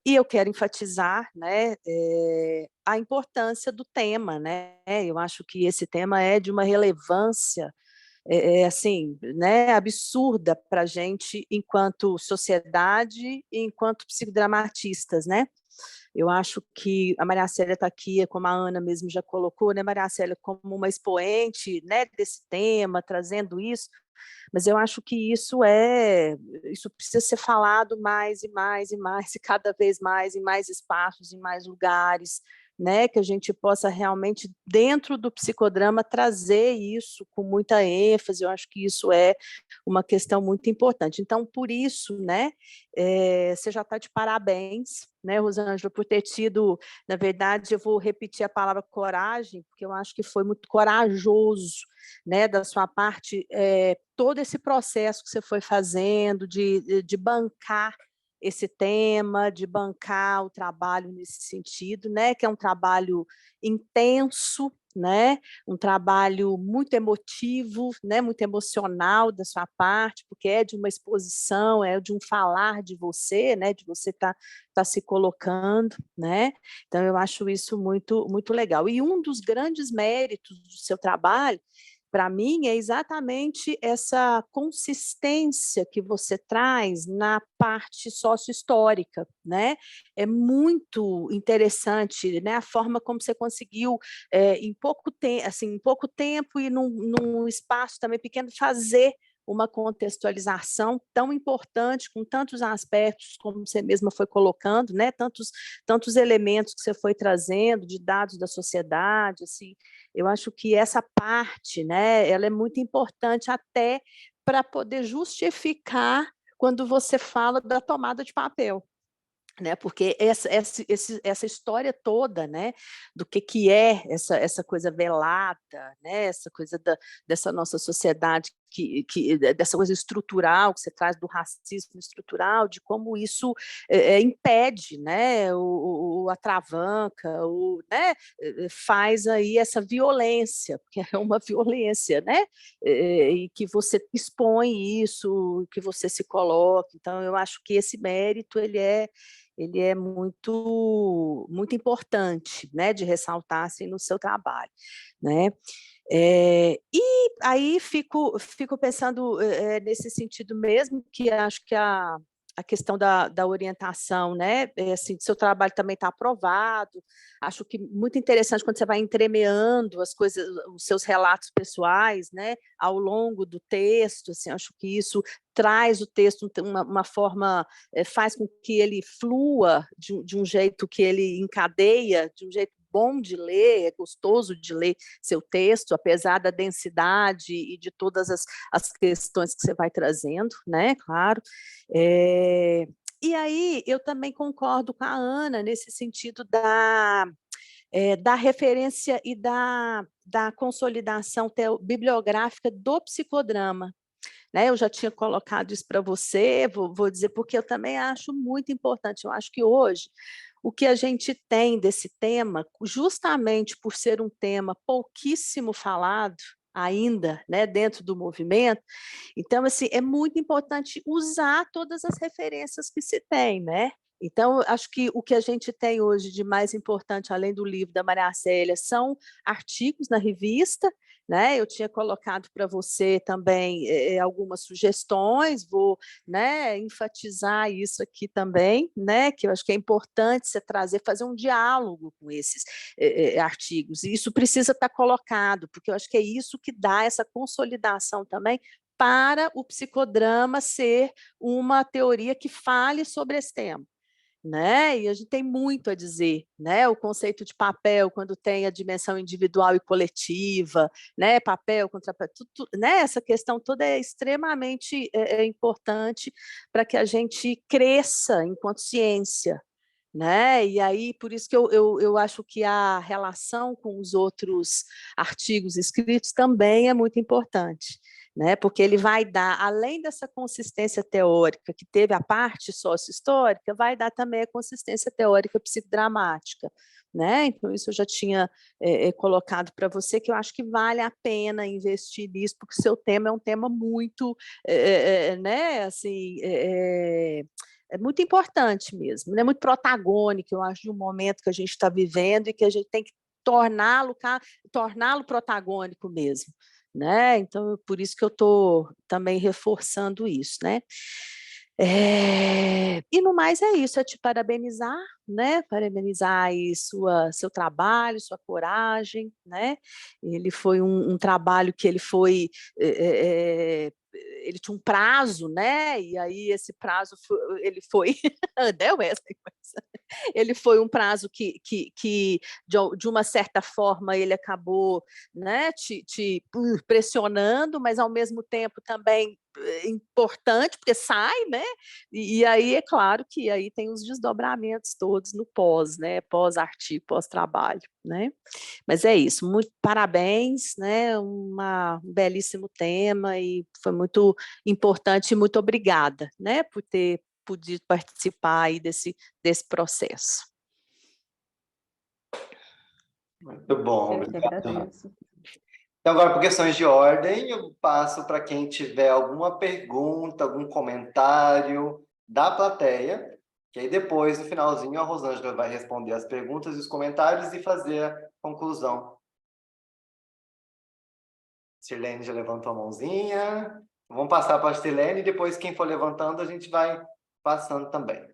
e eu quero enfatizar, né, a importância do tema, né, eu acho que esse tema é de uma relevância assim, né, absurda para a gente enquanto sociedade e enquanto psicodramatistas, né. Eu acho que a Maria Célia está aqui, como a Ana mesmo já colocou, né, Maria Célia, como uma expoente, né, desse tema, trazendo isso, mas eu acho que isso precisa ser falado mais e mais e mais, e cada vez mais, em mais espaços, em mais lugares, né, que a gente possa realmente, dentro do psicodrama, trazer isso com muita ênfase. Eu acho que isso é uma questão muito importante. Então, por isso, né, você já está de parabéns, né, Rosângela, por ter tido, na verdade, eu vou repetir a palavra coragem, porque eu acho que foi muito corajoso, né, da sua parte, todo esse processo que você foi fazendo de bancar esse tema, de bancar o trabalho nesse sentido, né, que é um trabalho intenso, né, um trabalho muito emotivo, né, muito emocional da sua parte, porque é de uma exposição, é de um falar de você, né, de você tá se colocando, né, então eu acho isso muito, muito legal. E um dos grandes méritos do seu trabalho, para mim, é exatamente essa consistência que você traz na parte sócio-histórica, né? É muito interessante, né, a forma como você conseguiu, em pouco tempo e num espaço também pequeno, fazer uma contextualização tão importante, com tantos aspectos, como você mesma foi colocando, né? Tantos elementos que você foi trazendo, de dados da sociedade, assim, eu acho que essa parte, né, ela é muito importante até para poder justificar quando você fala da tomada de papel, né, porque essa história toda, né, do que é essa coisa velada, né, essa coisa dessa nossa sociedade dessa coisa estrutural que você traz do racismo estrutural, de como isso impede, né, atravanca, né, faz aí essa violência, porque é uma violência, né, e que você expõe isso, que você se coloca. Então eu acho que esse mérito ele é muito muito importante, né, de ressaltar, assim, no seu trabalho, né. E aí fico pensando, nesse sentido mesmo, que acho que a questão da orientação, né, assim, seu trabalho também está aprovado, acho que muito interessante quando você vai entremeando as coisas, os seus relatos pessoais, né, ao longo do texto, assim, acho que isso traz o texto uma forma, faz com que ele flua de um jeito que ele encadeia, de um jeito bom de ler, é gostoso de ler seu texto, apesar da densidade e de todas as questões que você vai trazendo, né, claro. E aí eu também concordo com a Ana nesse sentido da referência e da consolidação bibliográfica do psicodrama, né, eu já tinha colocado isso para você, vou dizer, porque eu também acho muito importante. Eu acho que hoje o que a gente tem desse tema, justamente por ser um tema pouquíssimo falado ainda, né, dentro do movimento, então, assim, é muito importante usar todas as referências que se tem, né. Então, acho que o que a gente tem hoje de mais importante, além do livro da Maria Célia, são artigos na revista, né, eu tinha colocado para você também, algumas sugestões, vou, né, enfatizar isso aqui também, né, que eu acho que é importante você trazer, fazer um diálogo com esses, artigos, e isso precisa estar colocado, porque eu acho que é isso que dá essa consolidação também para o psicodrama ser uma teoria que fale sobre esse tema. né? E a gente tem muito a dizer, né? O conceito de papel, quando tem a dimensão individual e coletiva, né? Papel contra tudo, né? Essa questão toda é extremamente importante para que a gente cresça em consciência, né? E aí, por isso que eu acho que a relação com os outros artigos escritos também é muito importante, né? Porque ele vai dar, além dessa consistência teórica, que teve a parte sócio-histórica, vai dar também a consistência teórica psicodramática, né? Então, isso eu já tinha colocado para você, que eu acho que vale a pena investir nisso, porque o seu tema é um tema muito, né, assim, é muito importante mesmo, né? Muito protagônico, eu acho, de um momento que a gente está vivendo e que a gente tem que torná-lo protagônico mesmo, né? Então, por isso que eu estou também reforçando isso, né? E no mais é isso, é te parabenizar, né? Parabenizar aí seu trabalho, sua coragem, né? Ele foi um trabalho que ele foi ele tinha um prazo, né? E aí esse prazo ele foi, né, Wesley? Ele foi um prazo que de uma certa forma ele acabou, né, te pressionando, mas ao mesmo tempo também importante, porque sai, né? E aí é claro que aí tem os desdobramentos todos no pós, né? Pós-artigo, pós-trabalho, né? Mas é isso, muito parabéns, né? Um belíssimo tema e foi muito importante e muito obrigada, né? Por ter podido participar aí desse processo. Muito bom, Eu que obrigado. agradeço. Então, agora, por questões de ordem, eu passo para quem tiver alguma pergunta, algum comentário da plateia, que aí depois, no finalzinho, a Rosângela vai responder as perguntas e os comentários e fazer a conclusão. Sirlene já levantou a mãozinha. Vamos passar para a Sirlene e depois, quem for levantando, a gente vai passando também.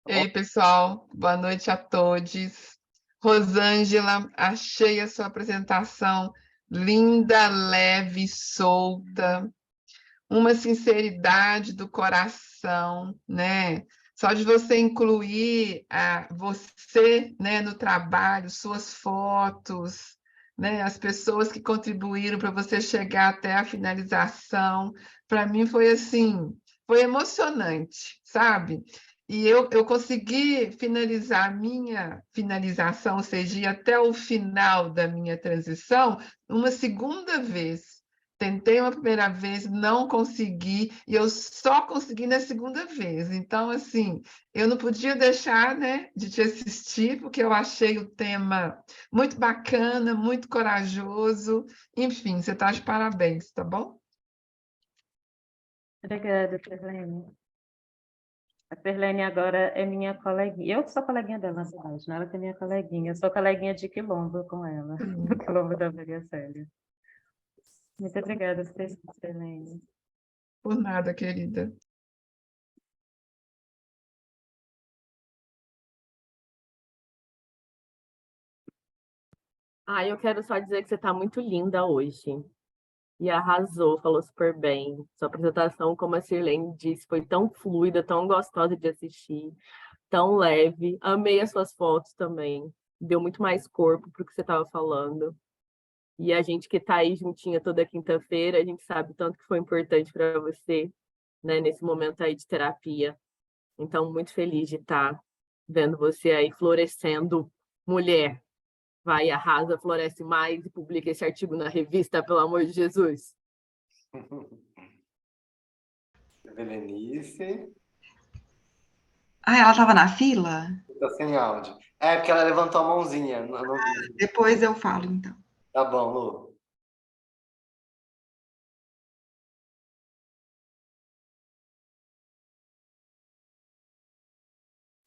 E aí, pessoal, boa noite a todos. Rosângela, achei a sua apresentação linda, leve, solta, uma sinceridade do coração, né? Só de você incluir você, né, no trabalho, suas fotos, né, as pessoas que contribuíram para você chegar até a finalização, para mim foi assim, foi emocionante, sabe? E eu consegui finalizar a minha finalização, ou seja, ir até o final da minha transição, uma segunda vez. Tentei uma primeira vez, não consegui, e eu só consegui na segunda vez. Então, assim, eu não podia deixar, né, de te assistir, porque eu achei o tema muito bacana, muito corajoso. Enfim, você está de parabéns, tá bom? Obrigada, Sirlene. A Sirlene agora é minha coleguinha. Eu que sou coleguinha dela, na verdade, não? Ela que é minha coleguinha. Eu sou coleguinha de quilombo com ela, do quilombo da Maria Célia. Muito obrigada, Sirlene. Por nada, querida. Eu quero só dizer que você está muito linda hoje. E arrasou, falou super bem. Sua apresentação, como a Sirlene disse, foi tão fluida, tão gostosa de assistir, tão leve. Amei as suas fotos também. Deu muito mais corpo para o que você estava falando. E a gente que está aí juntinha toda quinta-feira, a gente sabe o tanto que foi importante para você, né, nesse momento aí de terapia. Então, muito feliz de estar vendo você aí florescendo, mulher. Vai, arrasa, floresce mais e publica esse artigo na revista, pelo amor de Jesus. Berenice. Ela estava na fila? Está sem áudio. É, porque ela levantou a mãozinha. Não vi. Depois eu falo, então. Tá bom, Lu.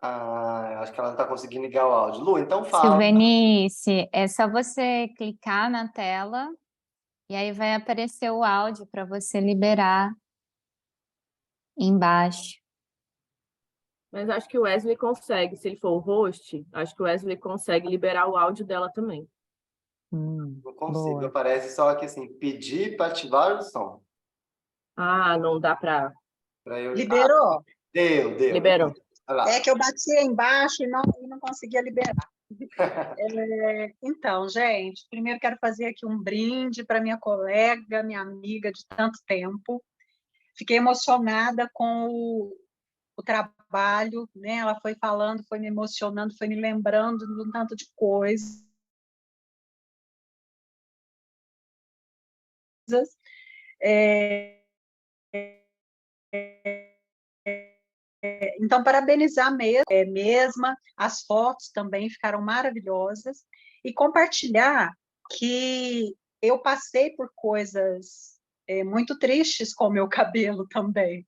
Eu acho que ela não está conseguindo ligar o áudio. Lu, então fala. Silvenice, é só você clicar na tela e aí vai aparecer o áudio para você liberar embaixo. Mas acho que o Wesley consegue, se ele for o host, acho que o Wesley consegue liberar o áudio dela também. Não consigo, Boa. aparece só aqui assim, pedir para ativar o som. Não dá para... Para eu... Liberou. Deu. Liberou. Olha lá. É que eu batia embaixo e não conseguia liberar. Então, gente, primeiro quero fazer aqui um brinde para minha colega, minha amiga de tanto tempo. Fiquei emocionada com o trabalho, né? Ela foi falando, foi me emocionando, foi me lembrando de um tanto de coisas. Então, parabenizar mesma, as fotos também ficaram maravilhosas, e compartilhar que eu passei por coisas muito tristes com o meu cabelo também.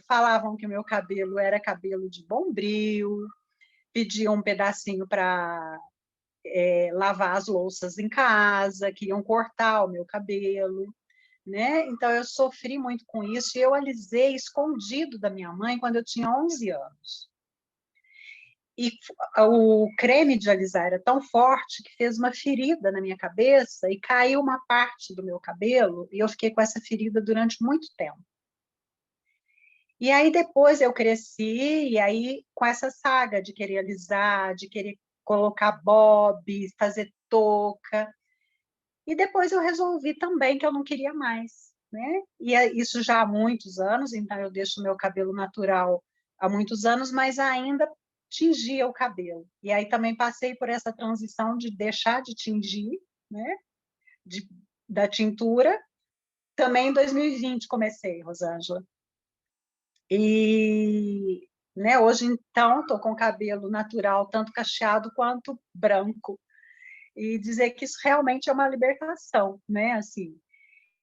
Falavam que o meu cabelo era cabelo de bombril, pediam um pedacinho para lavar as louças em casa, queriam cortar o meu cabelo, né? Então, eu sofri muito com isso, e eu alisei escondido da minha mãe quando eu tinha 11 anos. E o creme de alisar era tão forte que fez uma ferida na minha cabeça e caiu uma parte do meu cabelo, e eu fiquei com essa ferida durante muito tempo. E aí, depois eu cresci, e aí, com essa saga de querer alisar, de querer colocar bob, fazer touca, e depois eu resolvi também que eu não queria mais, né? E isso já há muitos anos, então eu deixo o meu cabelo natural há muitos anos, mas ainda tingia o cabelo. E aí também passei por essa transição de deixar de tingir, né? Da tintura. Também em 2020 comecei, Rosângela. E, né, hoje, então, estou com cabelo natural, tanto cacheado quanto branco. E dizer que isso realmente é uma libertação, né? Assim,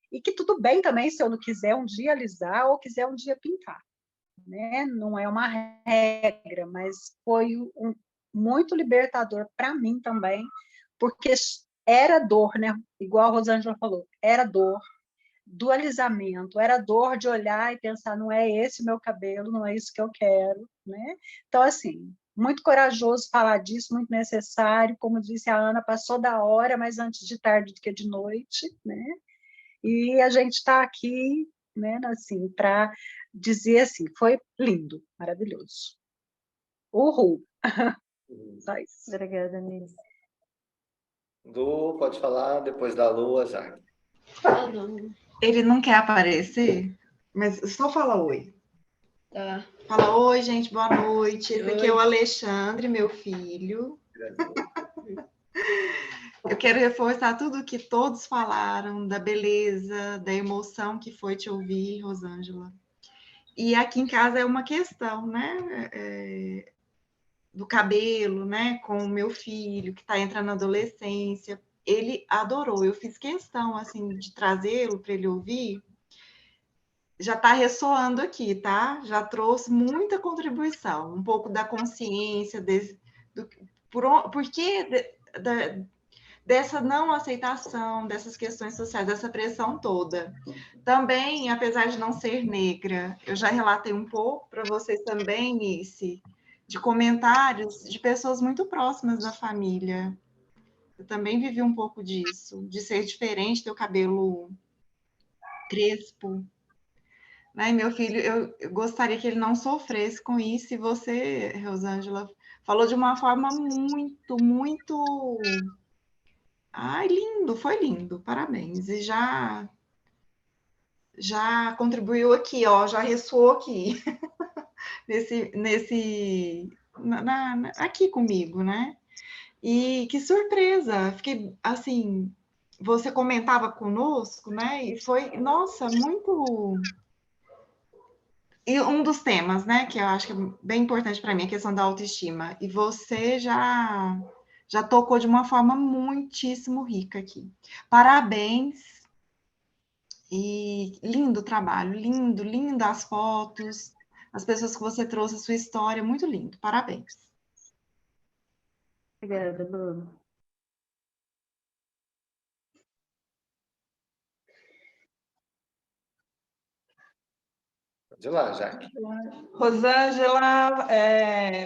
e que tudo bem também se eu não quiser um dia alisar ou quiser um dia pintar, né? Não é uma regra, mas foi muito libertador para mim também, porque era dor, né? Igual a Rosângela falou, era dor do alisamento, era dor de olhar e pensar, não é esse o meu cabelo, não é isso que eu quero, né? Então, assim, muito corajoso falar disso, muito necessário, como disse a Ana, passou da hora, mas antes de tarde do que de noite, né? E a gente está aqui, né, assim, para dizer assim, foi lindo, maravilhoso. Uhul! Só isso. Obrigada, Nise. Lu, pode falar, depois da Lu, a Jaque. Ele não quer aparecer, mas só fala oi. Tá. Fala oi, gente, boa noite. Esse aqui é o Oi. Alexandre, meu filho. Eu quero reforçar tudo que todos falaram, da beleza, da emoção que foi te ouvir, Rosângela. E aqui em casa é uma questão, né? Do cabelo, né? Com o meu filho, que está entrando na adolescência. Ele adorou. Eu fiz questão, assim, de trazê-lo para ele ouvir. Já está ressoando aqui, tá? Já trouxe muita contribuição. Um pouco da consciência, por que dessa não aceitação, dessas questões sociais, dessa pressão toda. Também, apesar de não ser negra, eu já relatei um pouco para vocês também, Nice, de comentários de pessoas muito próximas da família. Eu também vivi um pouco disso, de ser diferente, ter o cabelo crespo. Né? E meu filho, eu gostaria que ele não sofresse com isso, e você, Rosângela, falou de uma forma muito, muito... Ai, lindo, foi lindo, parabéns. E já contribuiu aqui, ó, já ressoou aqui, aqui comigo, né? E que surpresa, fiquei assim, você comentava conosco, né? E foi, nossa, muito... E um dos temas, né, que eu acho que é bem importante para mim, a questão da autoestima. E você já tocou de uma forma muitíssimo rica aqui. Parabéns. E lindo o trabalho, lindo, lindas as fotos, as pessoas que você trouxe, a sua história, muito lindo. Parabéns. Obrigada, Bruno. De lá, Jaque. Rosângela,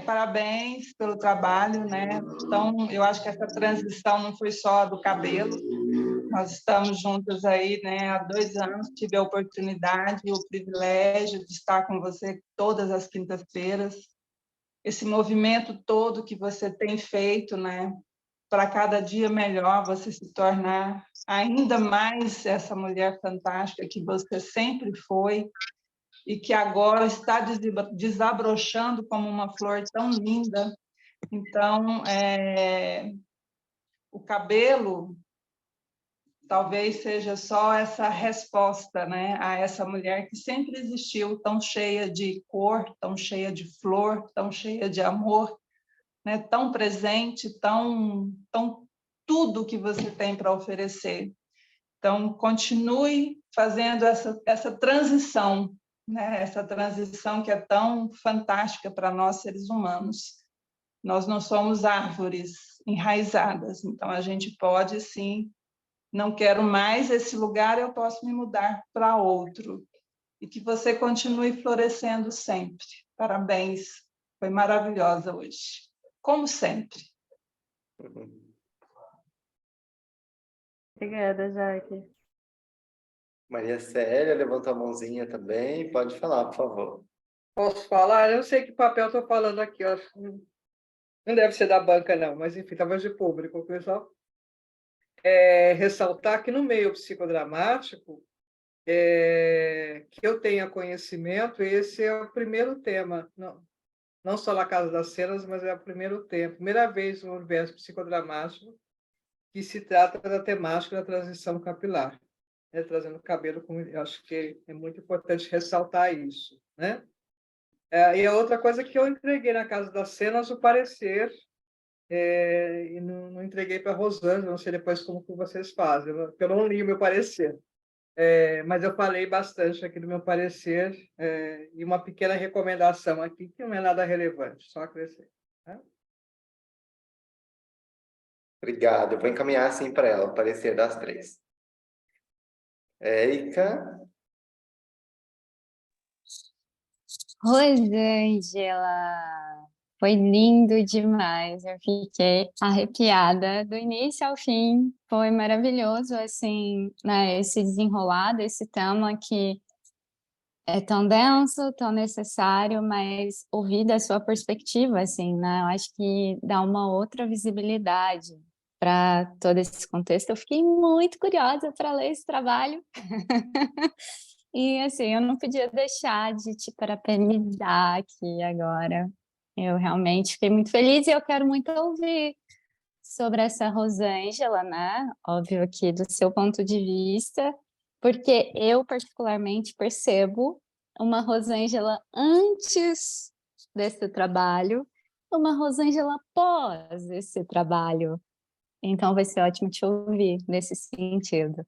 parabéns pelo trabalho, né? Então, eu acho que essa transição não foi só do cabelo, nós estamos juntas aí, né, há 2 anos, tive a oportunidade e o privilégio de estar com você todas as quintas-feiras. Esse movimento todo que você tem feito, né, para cada dia melhor você se tornar ainda mais essa mulher fantástica que você sempre foi e que agora está desabrochando como uma flor tão linda. Então, o cabelo talvez seja só essa resposta, né, a essa mulher que sempre existiu, tão cheia de cor, tão cheia de flor, tão cheia de amor, né, tão presente, tão tudo que você tem para oferecer. Então, continue fazendo essa transição, né, essa transição que é tão fantástica para nós, seres humanos. Nós não somos árvores enraizadas, então a gente pode, sim, não quero mais esse lugar, eu posso me mudar para outro. E que você continue florescendo sempre. Parabéns, foi maravilhosa hoje, como sempre. Obrigada, Jaque. Maria Célia levantou a mãozinha também. Pode falar, por favor. Posso falar? Eu não sei que papel estou falando aqui. Eu acho que não deve ser da banca, não, mas enfim, talvez de público, pessoal. Ressaltar que no meio psicodramático, que eu tenha conhecimento, esse é o primeiro tema, não só na Casa das Cenas, mas é o primeiro tema, primeira vez no universo psicodramático que se trata da temática da transição capilar, né? Trazendo o cabelo, como eu acho que é muito importante ressaltar isso, né? E a outra coisa que eu entreguei na Casa das Cenas, o parecer, e não entreguei para a Rosângela, não sei depois como que vocês fazem, porque eu não li o meu parecer. Mas eu falei bastante aqui do meu parecer, e uma pequena recomendação aqui, que não é nada relevante, só acrescer. Né? Obrigado. Eu vou encaminhar assim para ela, o parecer das 3. Érica. Rosângela, foi lindo demais. Eu fiquei arrepiada do início ao fim. Foi maravilhoso, assim, né? Esse desenrolar esse tema que é tão denso, tão necessário, mas ouvir da sua perspectiva, assim, né? Eu acho que dá uma outra visibilidade para todo esse contexto. Eu fiquei muito curiosa para ler esse trabalho. E, assim, eu não podia deixar de te parabenizar aqui agora. Eu realmente fiquei muito feliz e eu quero muito ouvir sobre essa Rosângela, né? Óbvio aqui do seu ponto de vista, porque eu particularmente percebo uma Rosângela antes desse trabalho, uma Rosângela pós esse trabalho. Então vai ser ótimo te ouvir nesse sentido.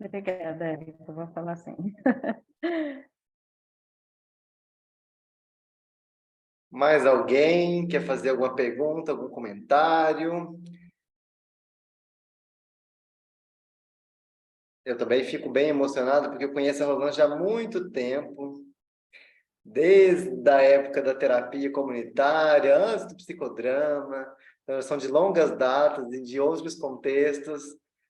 Obrigada, Érica. Eu vou falar assim. Mais alguém quer fazer alguma pergunta, algum comentário? Eu também fico bem emocionado, porque eu conheço a Rosângela já há muito tempo, desde a época da terapia comunitária, antes do psicodrama, então, são de longas datas e de outros contextos.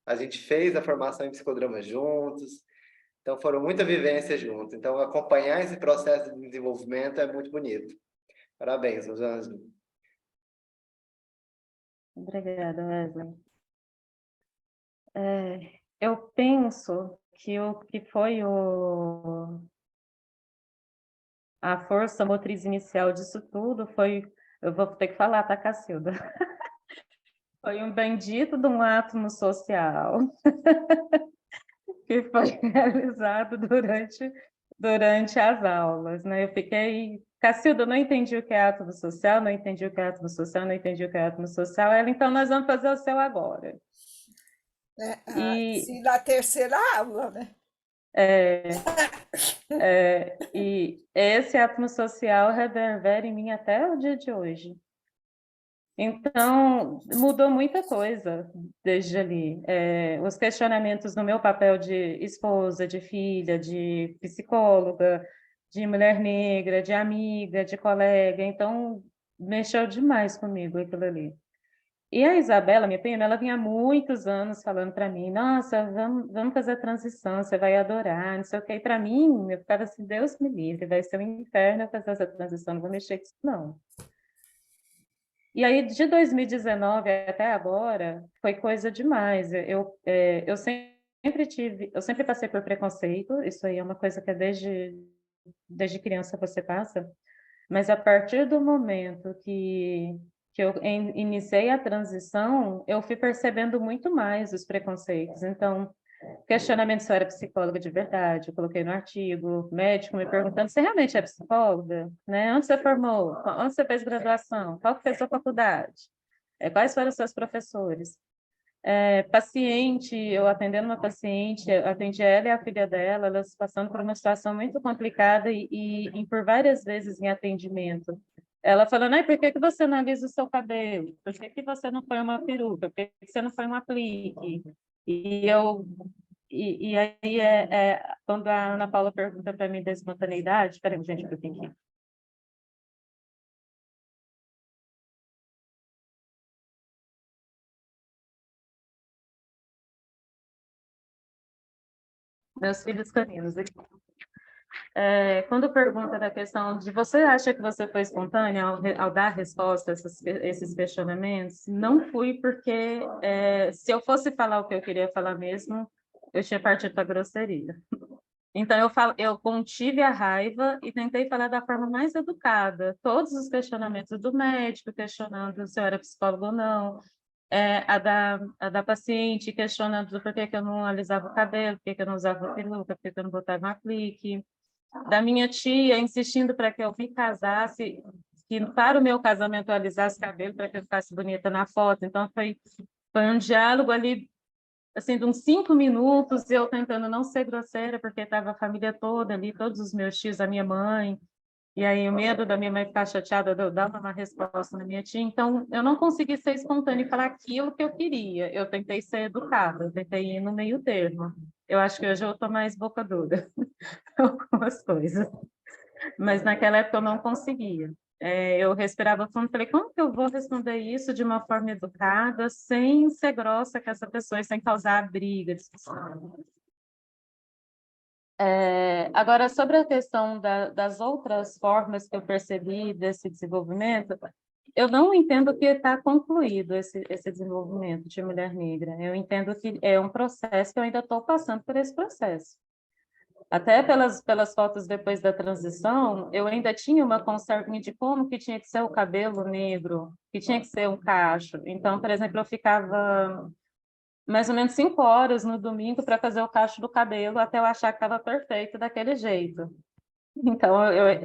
A gente fez a formação em psicodrama juntos, então foram muita vivência juntos. Então, acompanhar esse processo de desenvolvimento é muito bonito. Parabéns, Rosângela. Obrigada, Wesley. Eu penso que o que foi a força motriz inicial disso tudo foi, eu vou ter que falar, tá, Cacilda? Foi um bendito de um átomo social que foi realizado durante as aulas, né? Eu fiquei, Cacilda, não entendi o que é átomo social, não entendi o que é átomo social, não entendi o que é átomo social. Ela, então, nós vamos fazer o seu agora. Se na terceira aula, né? E esse átomo social reverbera em mim até o dia de hoje. Então, mudou muita coisa desde ali. Os questionamentos no meu papel de esposa, de filha, de psicóloga, de mulher negra, de amiga, de colega. Então, mexeu demais comigo aquilo ali. E a Isabela, minha prima, ela vinha há muitos anos falando para mim, nossa, vamos fazer a transição, você vai adorar, não sei o quê. E para mim, eu ficava assim, Deus me livre, vai ser um inferno eu fazer essa transição, não vou mexer com isso, não. E aí, de 2019 até agora, foi coisa demais. Eu sempre passei por preconceito, isso aí é uma coisa que é desde criança você passa, mas a partir do momento que eu iniciei a transição, eu fui percebendo muito mais os preconceitos. Então, questionamento se eu era psicóloga de verdade, eu coloquei no artigo, médico me perguntando, você realmente é psicóloga? Né? Onde você formou? Onde você fez graduação? Qual que fez sua faculdade? Quais foram os seus professores? Paciente, eu atendendo uma paciente, eu atendi ela e a filha dela, elas passando por uma situação muito complicada e por várias vezes em atendimento. Ela falando, ai, por que que você não alisa o seu cabelo? Por que que você não põe uma peruca? Por que que você não põe um aplique? E eu e aí quando a Ana Paula pergunta para mim da espontaneidade, peraí, gente, que eu tenho que... Meus filhos caninos aqui. Quando pergunta da questão de você acha que você foi espontânea ao dar resposta a esses questionamentos, não fui porque se eu fosse falar o que eu queria falar mesmo, eu tinha partido para grosseria. Então, eu contive a raiva e tentei falar da forma mais educada. Todos os questionamentos do médico, questionando se eu era psicólogo ou não, a da paciente, questionando por que que eu não alisava o cabelo, por que que eu não usava peruca, por que que eu não botava um aplique. Da minha tia, insistindo para que eu me casasse, que para o meu casamento eu alisasse cabelo, para que eu ficasse bonita na foto. Então, foi um diálogo ali assim, de uns 5 minutos, eu tentando não ser grosseira, porque estava a família toda ali, todos os meus tios, a minha mãe, e aí o medo da minha mãe ficar chateada de eu dar uma resposta na minha tia. Então, eu não consegui ser espontânea e falar aquilo que eu queria. Eu tentei ser educada, eu tentei ir no meio termo. Eu acho que hoje eu estou mais boca dura com algumas coisas, mas naquela época eu não conseguia. Eu respirava fundo, falei, como que eu vou responder isso de uma forma educada, sem ser grossa com essa pessoa, e sem causar briga, discussão? Agora, sobre a questão das outras formas que eu percebi desse desenvolvimento, eu não entendo que está concluído esse desenvolvimento de mulher negra. Eu entendo que é um processo que eu ainda estou passando por esse processo. Até pelas fotos depois da transição, eu ainda tinha uma conservinha de como que tinha que ser o cabelo negro, que tinha que ser um cacho. Então, por exemplo, eu ficava mais ou menos 5 horas no domingo para fazer o cacho do cabelo, até eu achar que estava perfeito daquele jeito. Então,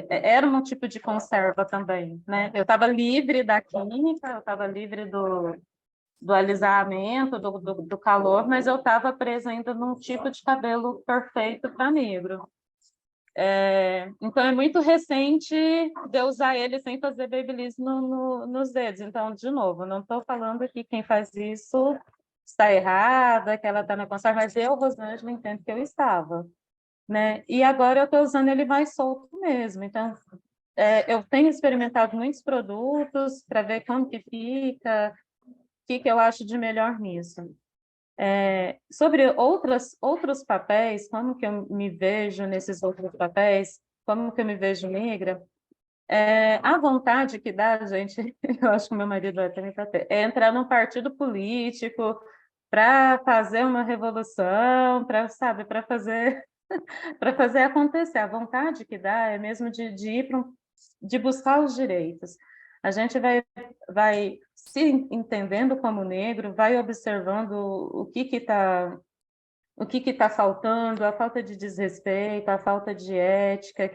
era um tipo de conserva também, né? Eu estava livre da química, eu estava livre do alisamento, do calor, mas eu estava presa ainda num tipo de cabelo perfeito para negro. Então, é muito recente de eu usar ele sem fazer babyliss nos dedos. Então, de novo, não estou falando que quem faz isso está errada, que ela está na conserva, mas eu, Rosângela, entendo que eu estava. Né? E agora eu estou usando ele mais solto mesmo. Então, eu tenho experimentado muitos produtos para ver como que fica, o que eu acho de melhor nisso. Sobre outros papéis, como que eu me vejo nesses outros papéis, como que eu me vejo negra, a vontade que dá, gente, eu acho que o meu marido vai também ter, é entrar num partido político para fazer uma revolução, sabe, para fazer acontecer. A vontade que dá é mesmo de ir de buscar os direitos. A gente vai se entendendo como negro, vai observando o que está faltando, a falta de desrespeito, a falta de ética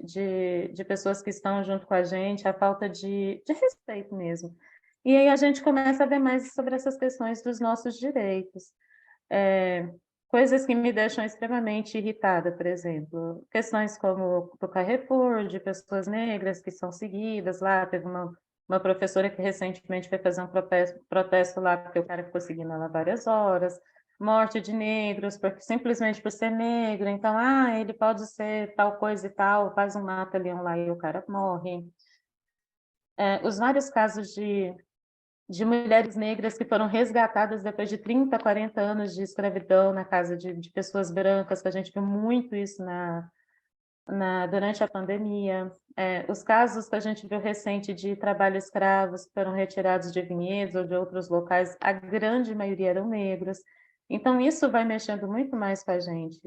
de pessoas que estão junto com a gente, a falta de respeito mesmo. E aí a gente começa a ver mais sobre essas questões dos nossos direitos. Coisas que me deixam extremamente irritada, por exemplo, questões como o Carrefour, de pessoas negras que são seguidas lá, teve uma professora que recentemente foi fazer um protesto lá, porque o cara ficou seguindo ela várias horas, morte de negros, porque simplesmente por ser negro, então, ele pode ser tal coisa e tal, faz um mata-leão lá e o cara morre. Os vários casos de de mulheres negras que foram resgatadas depois de 30, 40 anos de escravidão na casa de pessoas brancas, que a gente viu muito isso durante a pandemia. Os casos que a gente viu recente de trabalho escravos que foram retirados de vinhedos ou de outros locais, a grande maioria eram negros. Então, isso vai mexendo muito mais com a gente.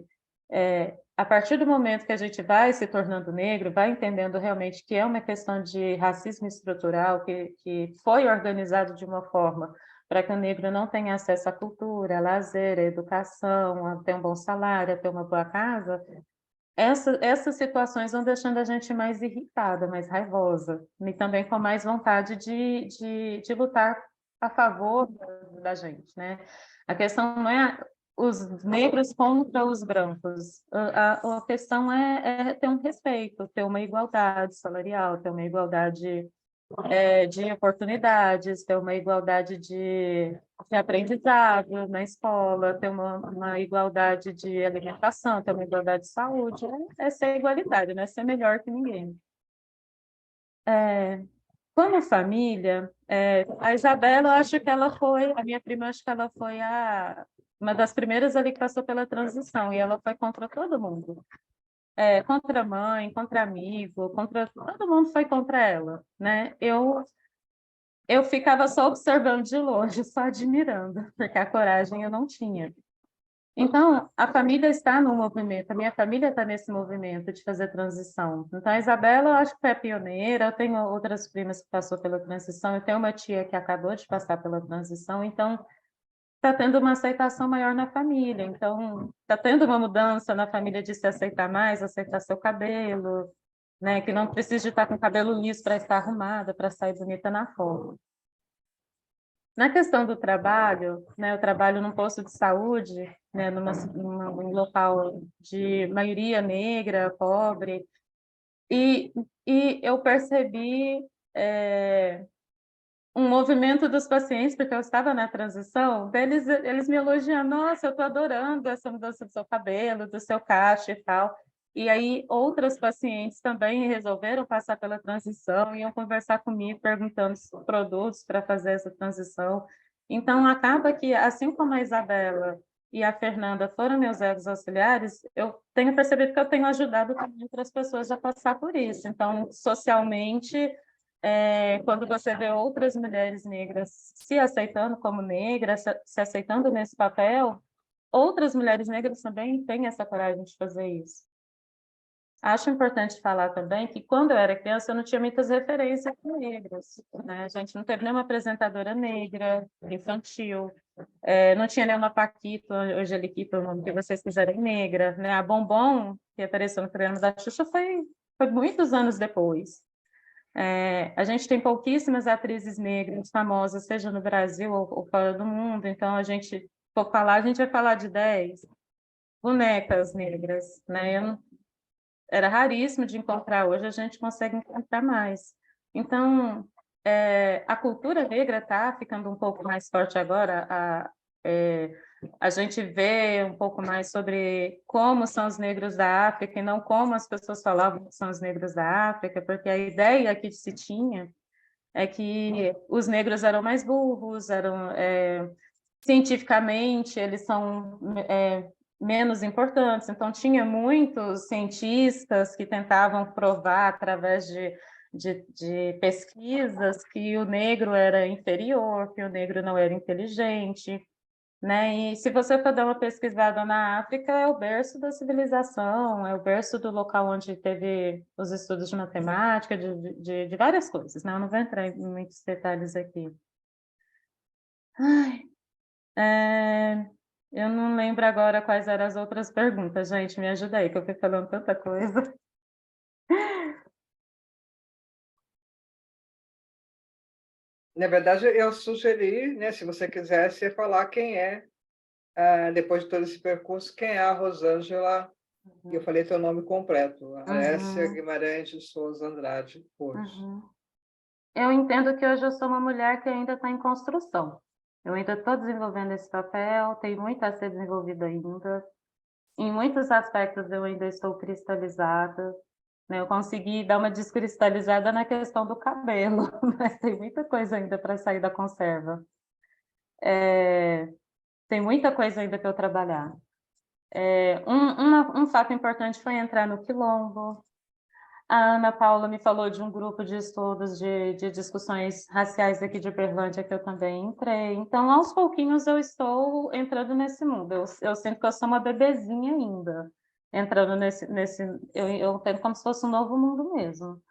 A partir do momento que a gente vai se tornando negro, vai entendendo realmente que é uma questão de racismo estrutural, que foi organizado de uma forma para que o negro não tenha acesso à cultura, a lazer, à educação, a ter um bom salário, a ter uma boa casa. Essas situações vão deixando a gente mais irritada, mais raivosa, e também com mais vontade de lutar a favor da gente, né? A questão não é os negros contra os brancos, a questão é ter um respeito, ter uma igualdade salarial, ter uma igualdade de oportunidades, ter uma igualdade de aprendizado na escola, ter uma igualdade de alimentação, ter uma igualdade de saúde, é ser igualitário, não é ser melhor que ninguém. Como família, a Isabela, eu acho que ela foi, a minha prima, acho que ela foi uma das primeiras ali que passou pela transição, e ela foi contra todo mundo. Contra a mãe, contra amigo, todo mundo foi contra ela, né? Eu ficava só observando de longe, só admirando, porque a coragem eu não tinha. Então, a família está no movimento, a minha família está nesse movimento de fazer transição. Então, a Isabela, eu acho que foi a pioneira, eu tenho outras primas que passou pela transição, eu tenho uma tia que acabou de passar pela transição, então está tendo uma aceitação maior na família. Então, está tendo uma mudança na família de se aceitar mais, aceitar seu cabelo, né? Que não precisa de estar com o cabelo liso para estar arrumada, para sair bonita na foto. Na questão do trabalho, né, eu trabalho num posto de saúde, né, num local de maioria negra, pobre, e eu percebi um movimento dos pacientes, porque eu estava na transição, eles me elogiando, nossa, eu estou adorando essa mudança do seu cabelo, do seu cacho e tal. E aí outras pacientes também resolveram passar pela transição, iam conversar comigo, perguntando produtos para fazer essa transição. Então, acaba que, assim como a Isabela e a Fernanda foram meus egos auxiliares, eu tenho percebido que eu tenho ajudado também outras pessoas a passar por isso. Então, socialmente, quando você vê outras mulheres negras se aceitando como negras, se aceitando nesse papel, outras mulheres negras também têm essa coragem de fazer isso. Acho importante falar também que, quando eu era criança, eu não tinha muitas referências negras, né? A gente não teve nenhuma apresentadora negra, infantil, não tinha nenhuma Paquito, ou Angeliquita, o nome que vocês quiserem, negra, né? A Bombom, que apareceu no programa da Xuxa, foi muitos anos depois. A gente tem pouquíssimas atrizes negras famosas, seja no Brasil ou fora do mundo, então a gente vai falar de 10 bonecas negras, né? Era raríssimo de encontrar, hoje a gente consegue encontrar mais. Então, a cultura negra está ficando um pouco mais forte agora, a gente vê um pouco mais sobre como são os negros da África e não como as pessoas falavam que são os negros da África, porque a ideia que se tinha é que os negros eram mais burros, cientificamente eles são menos importantes. Então, tinha muitos cientistas que tentavam provar através de pesquisas que o negro era inferior, que o negro não era inteligente, né? E se você for dar uma pesquisada na África, é o berço da civilização, é o berço do local onde teve os estudos de matemática, de várias coisas, né? Eu não vou entrar em muitos detalhes aqui. Eu não lembro agora quais eram as outras perguntas, gente, me ajuda aí, que eu fui falando tanta coisa. Na verdade, eu sugeri, né, se você quisesse, falar quem é, depois de todo esse percurso, quem é a Rosângela, eu falei teu nome completo, Arécia Guimarães de Souza Andrade Porto. Eu entendo que hoje eu sou uma mulher que ainda está em construção. Eu ainda estou desenvolvendo esse papel, tem muito a ser desenvolvido ainda. Em muitos aspectos eu ainda estou cristalizada. né? Eu consegui dar uma descristalizada na questão do cabelo, mas tem muita coisa ainda para sair da conserva. Tem muita coisa ainda para eu trabalhar. Um fato importante foi entrar no Quilombo. A Ana Paula me falou de um grupo de estudos de discussões raciais aqui de Uberlândia, que eu também entrei. Então, aos pouquinhos, eu estou entrando nesse mundo. Eu sinto que eu sou uma bebezinha ainda, entrando eu entendo como se fosse um novo mundo mesmo.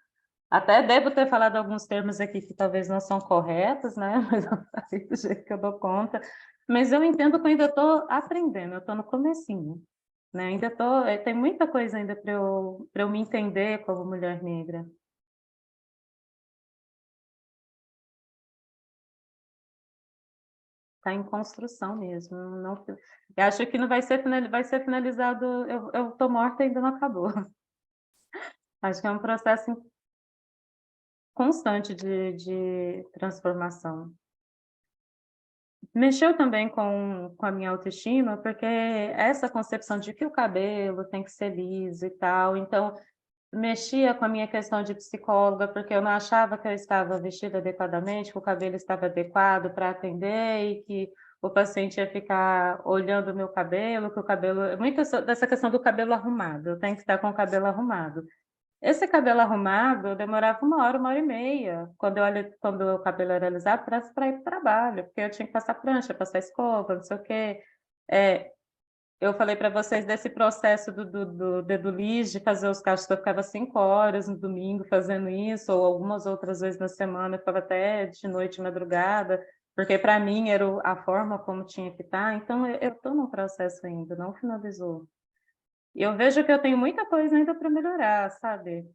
Até devo ter falado alguns termos aqui que talvez não são corretos, né? Mas eu falei do jeito que eu dou conta. Mas eu entendo que eu ainda estou aprendendo, eu estou no comecinho, né? Ainda tem muita coisa ainda para eu me entender como mulher negra. Está em construção mesmo. Não, eu acho que não vai ser finalizado. Eu estou morta e ainda não acabou. Acho que é um processo constante de transformação. Mexeu também com a minha autoestima, porque essa concepção de que o cabelo tem que ser liso e tal, então mexia com a minha questão de psicóloga, porque eu não achava que eu estava vestida adequadamente, que o cabelo estava adequado para atender e que o paciente ia ficar olhando o meu cabelo, que o cabelo... Muito dessa questão do cabelo arrumado, eu tenho que estar com o cabelo arrumado. Esse cabelo arrumado, eu demorava 1 hora e meia, quando o cabelo era alisado, para ir para o trabalho, porque eu tinha que passar prancha, passar escova, não sei o quê. Eu falei para vocês desse processo do dedo liso, de fazer os cachos, eu ficava 5 horas no domingo fazendo isso, ou algumas outras vezes na semana, eu ficava até de noite, madrugada, porque para mim era a forma como tinha que estar. Então, eu estou no processo ainda, não finalizou. E eu vejo que eu tenho muita coisa ainda para melhorar, sabe?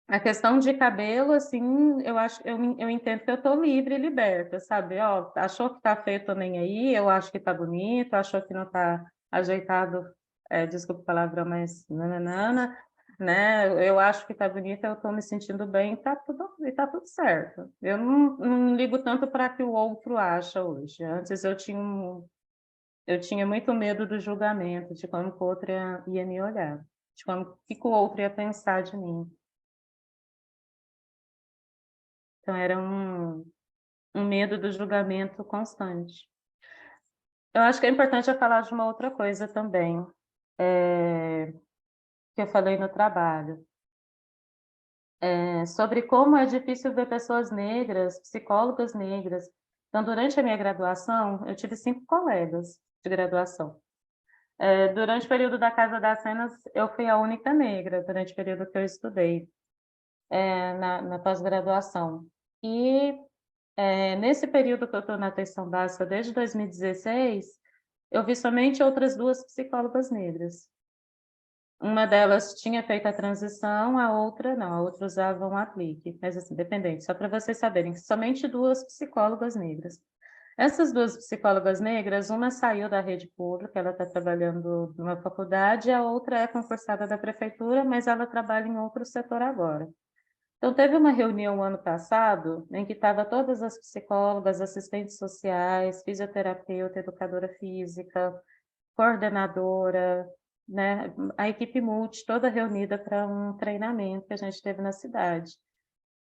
A questão de cabelo, assim, eu entendo que eu estou livre e liberta, sabe? Ó, achou que está feio, tô nem aí, eu acho que está bonito, achou que não está ajeitado, desculpa o palavrão, mas nananana, né? Eu acho que está bonita, eu estou me sentindo bem, e tá tudo certo. Eu não ligo tanto para que o outro acha hoje. Antes eu tinha muito medo do julgamento, de como o outro ia me olhar, de como que o outro ia pensar de mim. Então, era um medo do julgamento constante. Eu acho que é importante eu falar de uma outra coisa também, que eu falei no trabalho, sobre como é difícil ver pessoas negras, psicólogas negras. Então, durante a minha graduação, eu tive 5 colegas de graduação. Durante o período da Casa das Cenas, eu fui a única negra, durante o período que eu estudei, na pós-graduação. E nesse período que eu estou na atenção básica, desde 2016, eu vi somente outras 2 psicólogas negras. Uma delas tinha feito a transição, a outra não, a outra usava um aplique, mas assim, dependente, só para vocês saberem, somente 2 psicólogas negras. Essas 2 psicólogas negras, uma saiu da rede pública, ela está trabalhando numa faculdade, a outra é concursada da prefeitura, mas ela trabalha em outro setor agora. Então, teve uma reunião ano passado em que estavam todas as psicólogas, assistentes sociais, fisioterapeuta, educadora física, coordenadora, né? A equipe multi toda reunida para um treinamento que a gente teve na cidade.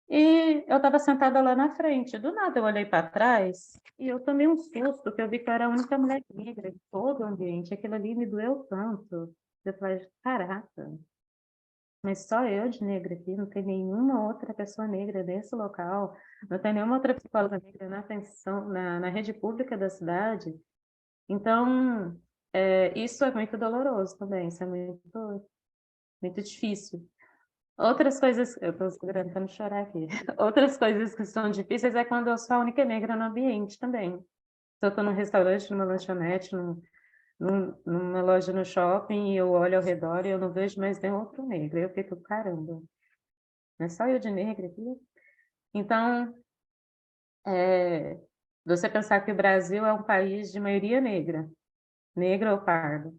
E eu estava sentada lá na frente. Do nada eu olhei para trás e eu tomei um susto, que eu vi que eu era a única mulher negra em todo o ambiente. Aquilo ali me doeu tanto. Eu falei, caraca, mas só eu de negra aqui, não tem nenhuma outra pessoa negra nesse local, não tem nenhuma outra psicóloga negra na atenção, na rede pública da cidade. Então, isso é muito doloroso também, isso é muito, muito difícil. Outras coisas, eu estou segurando para não chorar aqui, outras coisas que são difíceis é quando eu sou a única negra no ambiente também. Se eu estou num restaurante, numa lanchonete, numa loja no shopping, e eu olho ao redor e eu não vejo mais nenhum outro negro. Eu fico, caramba, não é só eu de negra aqui? Então, você pensar que o Brasil é um país de maioria negra, negra ou pardo,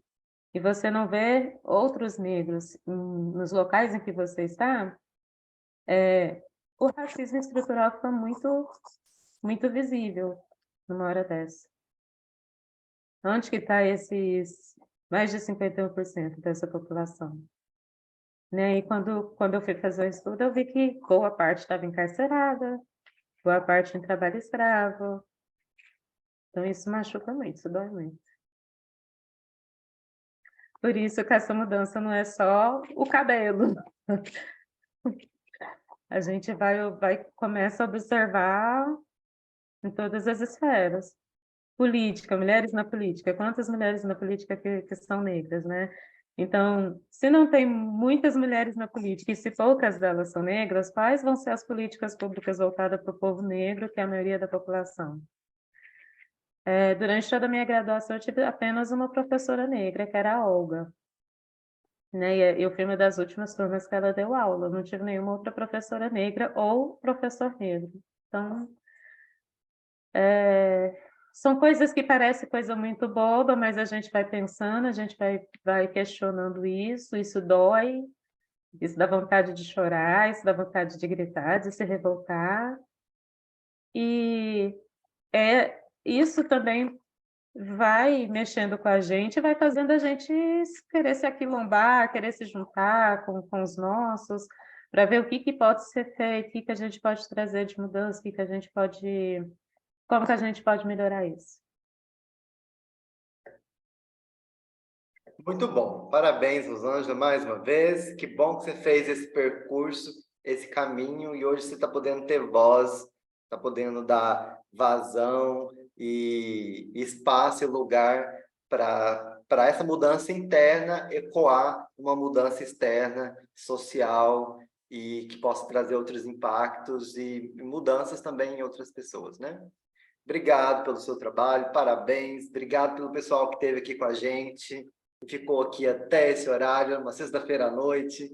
e você não vê outros negros nos locais em que você está, o racismo estrutural fica muito, muito visível numa hora dessa. Onde que está mais de 51% dessa população. Né? E quando eu fui fazer o estudo, eu vi que boa parte estava encarcerada, boa parte em trabalho escravo. Então, isso machuca muito, isso dói muito. Por isso que essa mudança não é só o cabelo. A gente começa a observar em todas as esferas. Política, mulheres na política. Quantas mulheres na política que são negras, né? Então, se não tem muitas mulheres na política e se poucas delas são negras, quais vão ser as políticas públicas voltadas para o povo negro, que é a maioria da população? Durante toda a minha graduação, eu tive apenas uma professora negra, que era a Olga. Né? E eu fui uma das últimas turmas que ela deu aula, não tive nenhuma outra professora negra ou professor negro. Então, são coisas que parecem coisa muito boba, mas a gente vai pensando, a gente vai questionando isso dói, isso dá vontade de chorar, isso dá vontade de gritar, de se revoltar. E isso também vai mexendo com a gente, vai fazendo a gente querer se aquilombar, querer se juntar com os nossos, para ver o que pode ser feito, o que a gente pode trazer de mudança, como que a gente pode melhorar isso. Muito bom. Parabéns, Rosângela, mais uma vez. Que bom que você fez esse percurso, esse caminho, e hoje você está podendo ter voz, está podendo dar vazão e espaço e lugar para essa mudança interna ecoar uma mudança externa, social, e que possa trazer outros impactos e mudanças também em outras pessoas, né? Obrigado pelo seu trabalho, parabéns. Obrigado pelo pessoal que esteve aqui com a gente, que ficou aqui até esse horário, uma sexta-feira à noite.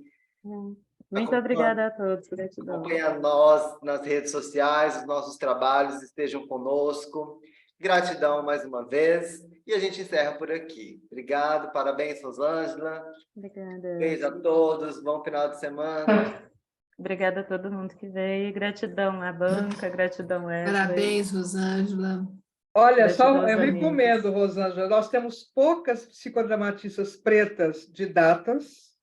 Muito obrigada a todos. Gratidão. Acompanhe nós nas redes sociais, os nossos trabalhos, estejam conosco. Gratidão mais uma vez. E a gente encerra por aqui. Obrigado, parabéns, Rosângela. Obrigada. Beijo a todos, bom final de semana. Obrigada a todo mundo que veio. Gratidão à banca, gratidão, Wesley. Parabéns, Rosângela. Olha, Gratidão aos eu recomendo, Rosângela, nós temos poucas psicodramatistas pretas de datas,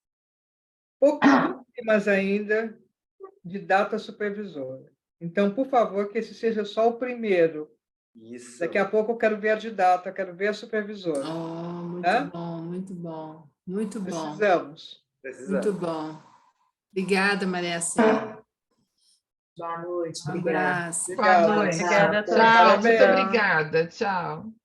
pouquíssimas ainda de data supervisora. Então, por favor, que esse seja só o primeiro. Isso. Daqui a pouco eu quero ver a de data, quero ver a supervisora. Muito bom, muito bom. Muito bom. Precisamos. Muito bom. Obrigada, Maria Célia. Boa noite. Um abraço. Boa noite. Obrigada a todos. Tchau, muito obrigada. Tchau.